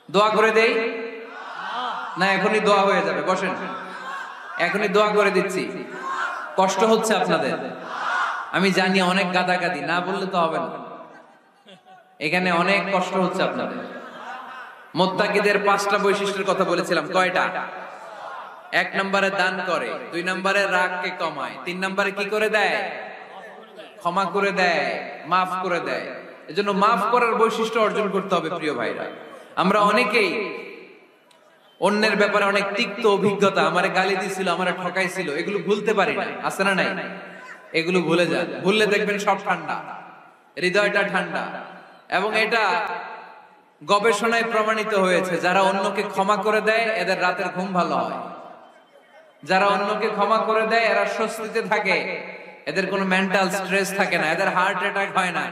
দোয়া করে দেই না? এখনই দোয়া হয়ে যাবে, বসেন। এখনই দোয়া করে দিচ্ছি। কষ্ট হচ্ছে আপনাদের, আমি জানি, অনেক গাদাগাদি, না বললে তো হবে না। এখানে অনেক কষ্ট হচ্ছে আপনাদের। মুত্তাকিদের 5টা বৈশিষ্ট্যের কথা বলেছিলাম, কয়টা? 1 নম্বরে দান করে, 2 নম্বরে রাগকে কমায়, 3 নম্বরে কি করে দেয়? ক্ষমা করে দেয়, মাফ করে দেয়। এজন্য মাফ করার বৈশিষ্ট্য অর্জন করতে হবে প্রিয় ভাইরা। আমরা অনেকেই অন্যের ব্যাপারে অনেক তিক্ত অভিজ্ঞতা, আমারে গালি দিছিল, আমারে ঠকাইছিল, এগুলো ভুলতে পারি না। আছে না নাই? এগুলো ভুলে যান। ভুললে দেখবেন সব ঠান্ডা, হৃদয়টা ঠান্ডা। এবং এটা গবেষণায় প্রমাণিত হয়েছে, যারা অন্যকে ক্ষমা করে দেয় এদের রাতের ঘুম ভালো হয়। যারা অন্যকে ক্ষমা করে দেয় এরা স্বস্তিতে থাকে, এদের কোনো মেন্টাল স্ট্রেস থাকে না, এদের হার্ট অ্যাটাক হয় না,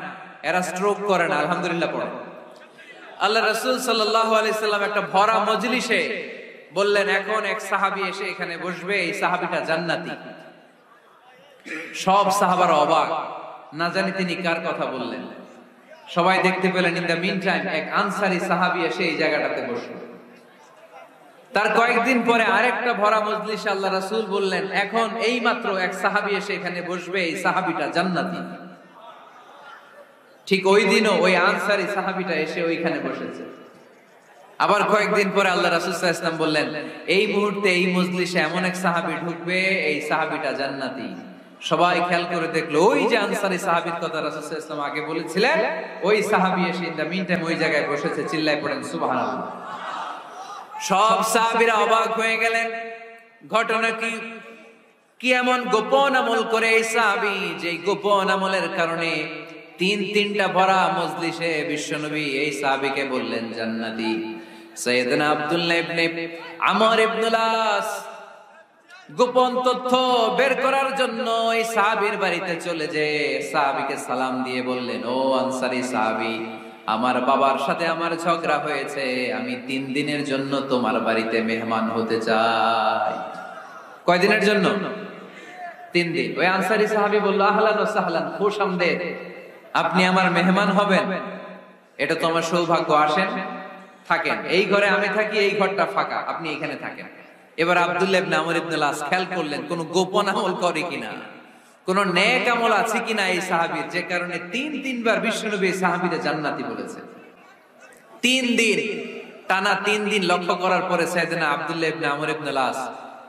এরা স্ট্রোক করে না। আলহামদুলিল্লাহ পড়ে। আল্লাহ রাসূল সাল্লাল্লাহু আলাইহি সাল্লাম একটা ভরা মজলিসে বললেন, এখন এক সাহাবী এসে এখানে বসবে, এই সাহাবীটা জান্নাতি। সব সাহাবারা অবাক, না জানি তিনি কার কথা বললেন। সবাই দেখতে পেলেন, ইন দ্য মিন টাইম এক আনসারী সাহাবী এসে এই জায়গাটাতে বসল। তার কয়েকদিন পরে আরেকটা ভরা মজলিসে আল্লাহ রাসূল বললেন, এখন এই মাত্র এক সাহাবী এসে এখানে বসবে, এই সাহাবীটা জান্নাতি। ঠিক ওই দিনও ওই আনসারী সাহাবীটা এসে ওইখানে বসেছে। আবার কয়েকদিন পরে আল্লাহ রাসূল সাল্লাল্লাহু আলাইহি ওয়াসাল্লাম বললেন, এই মুহূর্তে এই মজলিসে এমন এক সাহাবী ঢুকবে, এই সাহাবীটা জান্নাতি। সবাই খেয়াল করে দেখলো, ওই যে আনসারী সাহাবীর কথা রাসূল সাল্লাল্লাহু আলাইহি ওয়াসাল্লাম আগে বলেছিলেন, ওই সাহাবী এসে ইন দ্য মিন টাইম ওই জায়গায় বসেছে। চিল্লায় পড়েন সুবহানাল্লাহ। সব সাহাবীরা অবাক হয়ে গেলেন, ঘটনা কি? কি এমন গোপন আমল করে এই সাহাবী, যে গোপন আমলের কারণে তিনটা ভরা মজলিসে বিশ্বনবী এই সাহাবীকে বললেন জান্নাতি। সাইয়েদনা আব্দুল্লাহ ইবনে আমর ইবনুল আস গোপন তথ্য বের করার জন্য এই সাহাবীর বাড়িতে চলে যেয়ে সাহাবীকে সালাম দিয়ে বললেন, ও আনসারী সাহাবী, আমার বাবার সাথে আমার ঝগড়া হয়েছে, আমি 3 দিনের জন্য তোমার বাড়িতে মেহমান হতে চাই। কয়দিনের জন্য? 3 দিন। ওই আনসারী সাহাবী বলল, আহলান ওয়া সাহলান, খুশ আমদেদ, আপনি আমার মেহমান হবেন, এটা তো আমার সৌভাগ্য। আসেন, থাকেন, এই ঘরে আমি থাকি, এই ঘরটা ফাঁকা, আপনি এখানে থাকেন। এবার আব্দুল্লাহ ইবনে আমর ইবনে আস খেয়াল করলেন কোন গোপন আমল করে কিনা, কোন নেক আমল আছে কিনা এই সাহাবীর, যে কারণে তিনবার বিশ্বনবী এই সাহাবীকে জান্নাতি বলেছে। 3 দিন টানা 3 দিন লক্ষ্য করার পরে সাইয়েদনা আব্দুল্লাহ ইবনে আমর ইবনে আস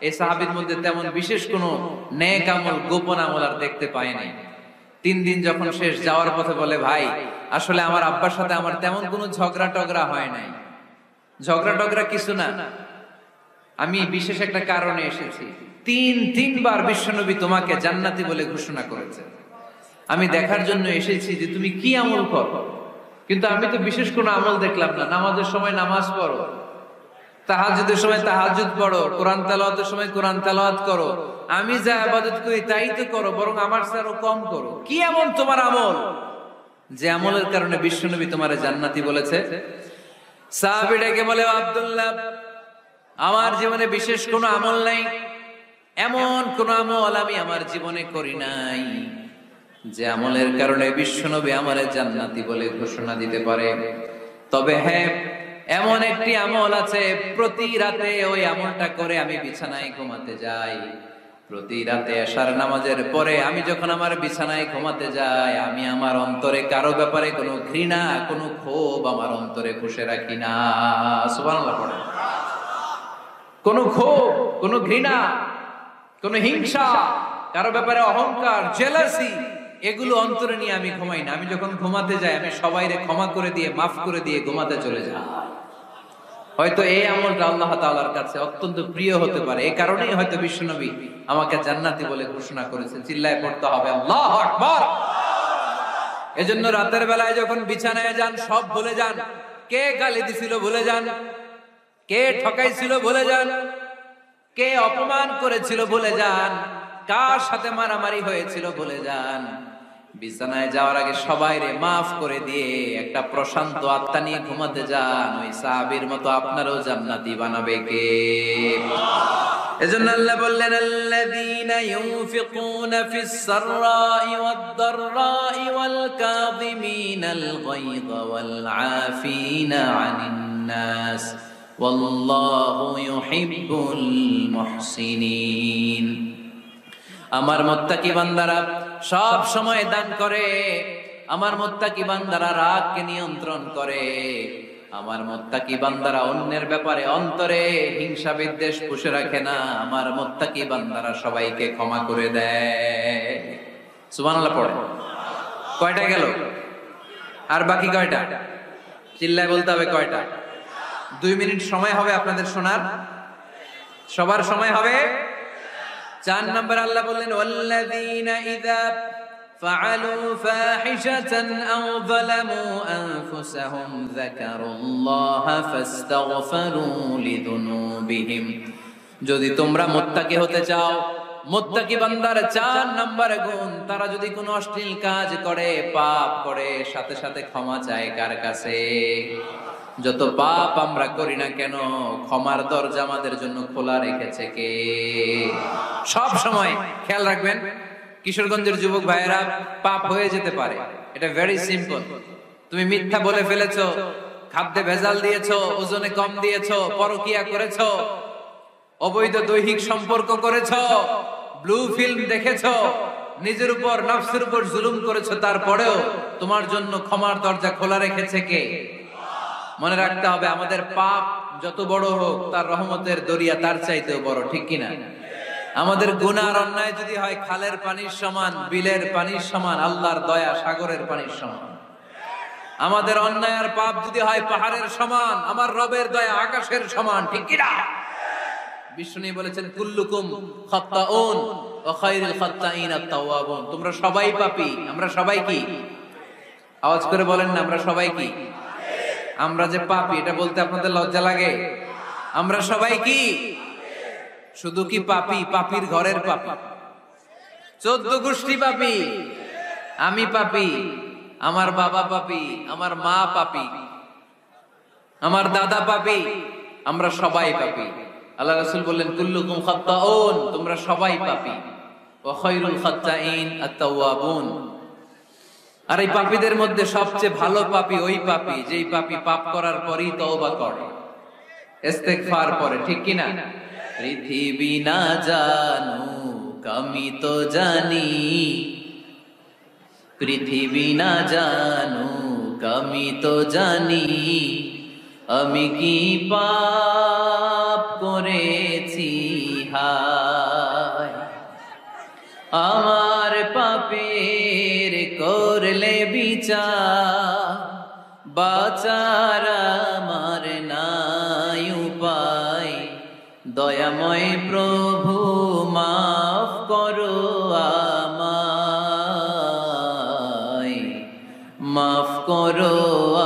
এই সাহাবীর মধ্যে তেমন বিশেষ কোন নেক আমল, গোপন আমল আর দেখতে পায় নাই। 3 দিন যখন শেষ, যাওয়ার পথে বলে, ভাই আসলে আমার আব্বার সাথে আমার তেমন কোনো ঝগড়া টগড়া হয় নাই। ঝগড়া টগড়া কিছু না, আমি বিশেষ একটা কারণে এসেছি। 3বার বিশ্বনবী তোমাকে জান্নাতি বলে ঘোষণা করেছে, আমি দেখার জন্য এসেছি যে তুমি কি আমল করো। কিন্তু আমি তো বিশেষ কোনো আমল দেখলাম না। নামাজের সময় নামাজ পড়ো, তাহাজ্জুদের সময় তাহাজ্জুদ পড়ো, কোরআন তেলাওয়াতের সময় কোরআন তেলাওয়াত করো, আমি যা ইবাদত করি তাই তো করো, বরং আমার চেয়ে আরো কম করো। কি এমন তোমার আমল যে আমলের কারণে বিশ্বনবী তোমারে জান্নাতি বলেছে? সাহাবীটাকে বলে, আব্দুল্লাহ, আমার জীবনে বিশেষ কোনো আমল নাই, এমন কোন আমল আমি আমার জীবনে করি নাই যে আমলের কারণে বিশ্বনবী আমারে জান্নাতি বলে ঘোষণা দিতে পারে। তবে হ্যাঁ, এমন একটি আমল আছে, প্রতি রাতে ওই আমলটা করে আমি বিছানায় ঘুমাতে যাই। প্রতি রাতে এশার নামাজের পরে আমি যখন আমার বিছানায় ঘুমাতে যাই, আমি আমার অন্তরে কারো ব্যাপারে কোনো ঘৃণা, কোনো ক্ষোভ আমার অন্তরে পুষে রাখি না। সুবহানাল্লাহ পড়ে। কোনো ক্ষোভ, কোনো ঘৃণা, কোনো হিংসা, কারো ব্যাপারে অহংকার, জেলাসি, এগুলো অন্তরে নিয়ে আমি ঘুমাই না। আমি যখন ঘুমাতে যাই, আমি সবাইরে ক্ষমা করে দিয়ে, মাফ করে দিয়ে ঘুমাতে চলে যাই। হয়তো এই আমলটা আল্লাহ তাআলার কাছে অত্যন্ত প্রিয় হতে পারে, এই কারণেই হয়তো বিশ্বনবী আমাকে জান্নাতি বলে ঘোষণা করেছে। চিল্লায় পড়তে হবে আল্লাহু আকবার। এজন্য রাতের বেলায় যখন বিছানায় যান, সব ভুলে যান। কে গালি দিছিল ভুলে যান, কে ঠকাইছিল ভুলে যান, কে অপমান করেছিল ভুলে যান, কার সাথে মারামারি হয়েছিল ভুলে যান। বিছানায় যাওয়ার আগে সবাইরে মাফ করে দিয়ে একটা প্রশান্ত আত্মা নিয়ে ঘুমাতে যান। ওই সাহাবীর মতো আপনারও জান্নাতি বানাবে কে? এজন্য আল্লাহ বললেন, আল্লাযীনা ইউনফিকুনা ফিস সাররাই ওয়াদ দাররাই ওয়াল কাযিমিনাল গায়যা ওয়াল আফিনা আনিন নাস ওয়াল্লাহু ইউহিব্বুল মুহসিনিন। আমার মুত্তাকি বান্দারা সব সময় দান করে, আমার মুত্তাকি বান্দারা রাগকে নিয়ন্ত্রণ করে, আমার মুত্তাকি বান্দারা অন্যের ব্যাপারে অন্তরে হিংসা বিদ্বেষ পুষে রাখে না, আমার মুত্তাকি বান্দারা সবাইকে ক্ষমা করে দেয়। সুবহানাল্লাহ পড়ে। কয়টা গেল? আর বাকি কয়টা? চিল্লায় বলতে হবে কয়টা? 2 মিনিট সময় হবে আপনাদের শোনার, সবার সময় হবে। 4 নম্বর আল্লাহ বললেন, ওয়াল্লাযীনা ইযা ফাআলু ফাহিশাতান আও যালামু আনফুসাহুম যাকারুল্লাহা ফাস্তাগফিরু লিযুনুবিহিম। যদি তোমরা মুত্তাকি হতে চাও, মুত্তাকি বান্দার 4 নম্বর গুণ, তারা যদি কোনো অশ্লীল কাজ করে, পাপ করে, সাথে সাথে ক্ষমা চায় কার কাছে? যত পাপ আমরা করি না কেন, ক্ষমার দরজা আমাদের জন্য খোলা রেখেছে কে? সব সময় খেয়াল রাখবেন, কিশোরগঞ্জের যুবক ভাইয়েরা, পাপ হয়ে যেতে পারে, এটা ভেরি সিম্পল। তুমি মিথ্যা বলে ফেলেছো, খাদ্যে ভেজাল দিয়েছো, ওজনে কম দিয়েছো, পরকিয়া করেছো, অবৈধ দৈহিক সম্পর্ক করেছো, ব্লু ফিল্ম দেখেছো, নিজের উপর নফসের উপর জুলুম করেছো, তারপরেও তোমার জন্য ক্ষমার দরজা খোলা রেখেছে কে? মনে রাখতে হবে, আমাদের পাপ যত বড় হোক, তার রহমতের দরিয়া তার চাইতেও বড়, ঠিক কিনা? আমাদের গুনাহ আর অন্যায় যদি হয় খালের পানির সমান, বিলের পানির সমান, আল্লাহর দয়া সাগরের পানির সমান। আমাদের অন্যায় আর পাপ যদি হয় পাহাড়ের সমান, আমার রবের দয়া আকাশের সমান, ঠিক কিনা? বিষ্ণু বলেছেন, কুল্লুকুম খাত্তাউন ওয়া খায়রুল খাত্তাইন আত-তাওয়াবুন। তোমরা সবাই পাপী, আমরা সবাই কি? আওয়াজ করে বলেন না, আমরা সবাই কি? আমরা যে পাপী, এটা বলতে আপনাদের লজ্জা লাগে? আমরা সবাই কি? শুধু কি পাপী? পাপীর ঘরের পাপী, 14 গোষ্ঠী পাপী। আমি পাপী, আমার বাবা পাপী, আমার মা পাপী, আমার দাদা পাপী, আমরা সবাই পাপী। আল্লাহ রাসূল বললেন, কুল্লুকুম খাত্তাউন, তোমরা সবাই পাপী, ওয়া খায়রুল খাত্তাইন আত-তাওয়াবুন। আর এই পাপীদের মধ্যে সবচেয়ে ভালো পাপী ওই পাপী যেই পাপী পাপ করার পরই তওবা করে, ইস্তেগফার করে, ঠিক কি না? পৃথিবী না জানুক আমি তো জানি, পৃথিবী না জানুক আমি তো জানি, আমি কি পাপ করেছি হায়। আমার পাপের করলে বিচার, বাঁচার আমার নাই উপায়, দয়াময় প্রভু মাফ করো আমায়, মাফ করো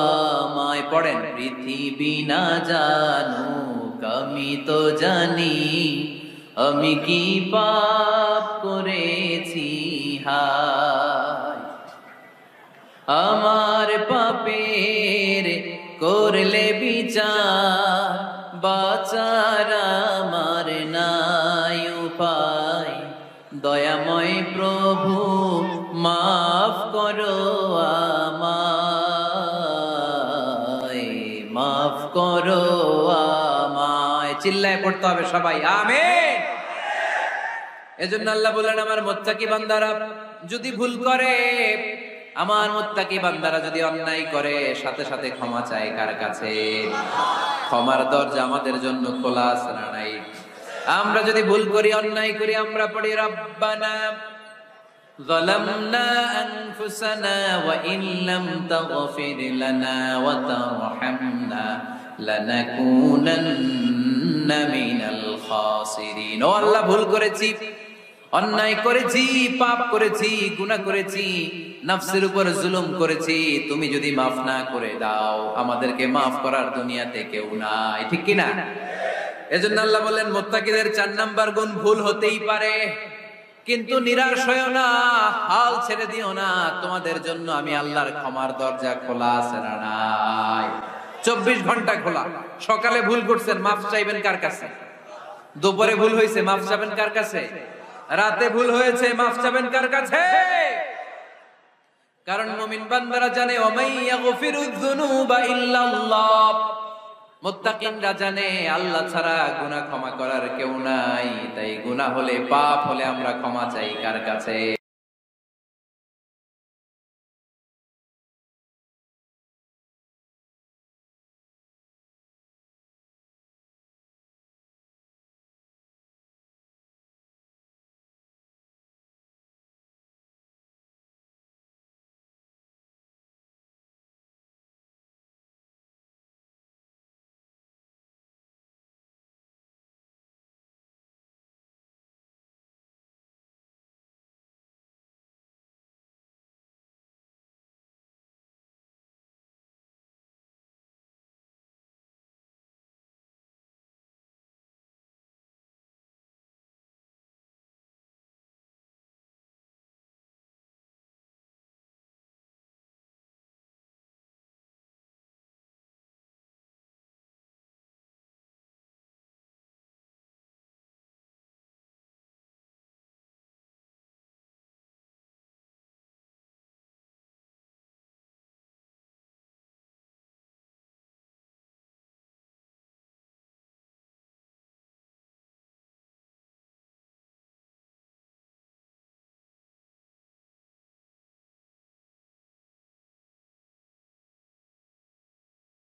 আমায়। পড়েন, পৃথিবী না জানুক আমি তো জানি, আমি কি পাপ করেছি হায়। আমার পাপের করলে বিচার, বাঁচার আমার নাই উপায়, দয়াময় প্রভু মাফ করো আমায়, মাফ করো আমায়। চিল্লায় পড়তে হবে সবাই, আমিন। এজন্য আল্লাহ বলেন, আমার মুত্তাকি বান্দারা যদি ভুল করে, আমার মুত্তাকি বান্দারা যদি অন্যায় করে, সাথে সাথে ক্ষমা চায় কার কাছে? ক্ষমার দরজা আমাদের জন্য খোলা আছে না নাই? আমরা যদি ভুল করি, অন্যায় করি, আমরা পড়ি রব্বানা যালামনা আনফুসানা ওয়া ইন লাম তাগফির লানা ওয়া তারহামনা লানাকুনান্না মিনাল খাসিরিন। ও আল্লাহ, ভুল করেছি, অন্যায় করেছি, পাপ করেছি, গুনাহ করেছি, নফসের উপর জুলুম করেছি, তুমি যদি মাফ না করে দাও, আমাদেরকে মাফ করার দুনিয়াতে কেউ নাই, ঠিক কি না? এজন্য আল্লাহ বলেন, মুত্তাকিদের 4 নাম্বার গুণ, ভুল হতেই পারে কিন্তু নিরাশ হয়ো না, হাল ছেড়ে দিও না, তোমাদের জন্য আমি আল্লাহর ক্ষমার দরজা খোলা আছে না নাই? 24 ঘন্টা খোলা। সকালে ভুল করছেন, মাফ চাইবেন কার কাছে? দুপুরে ভুল হয়েছে, মাফ চাইবেন কার কাছে? রাতে ভুল হয়েছে, মাফ চাইবেন কার কাছে? কারণ মুমিন বান্দারা জানে, ওমাই ইয়াগফিরুয যুনুবা ইল্লাল্লাহ। মুত্তাকিনরা জানে, আল্লাহ ছাড়া গুনাহ ক্ষমা করার কেউ নাই। তাই গুনাহ হলে, পাপ হলে আমরা ক্ষমা চাই কার কাছে?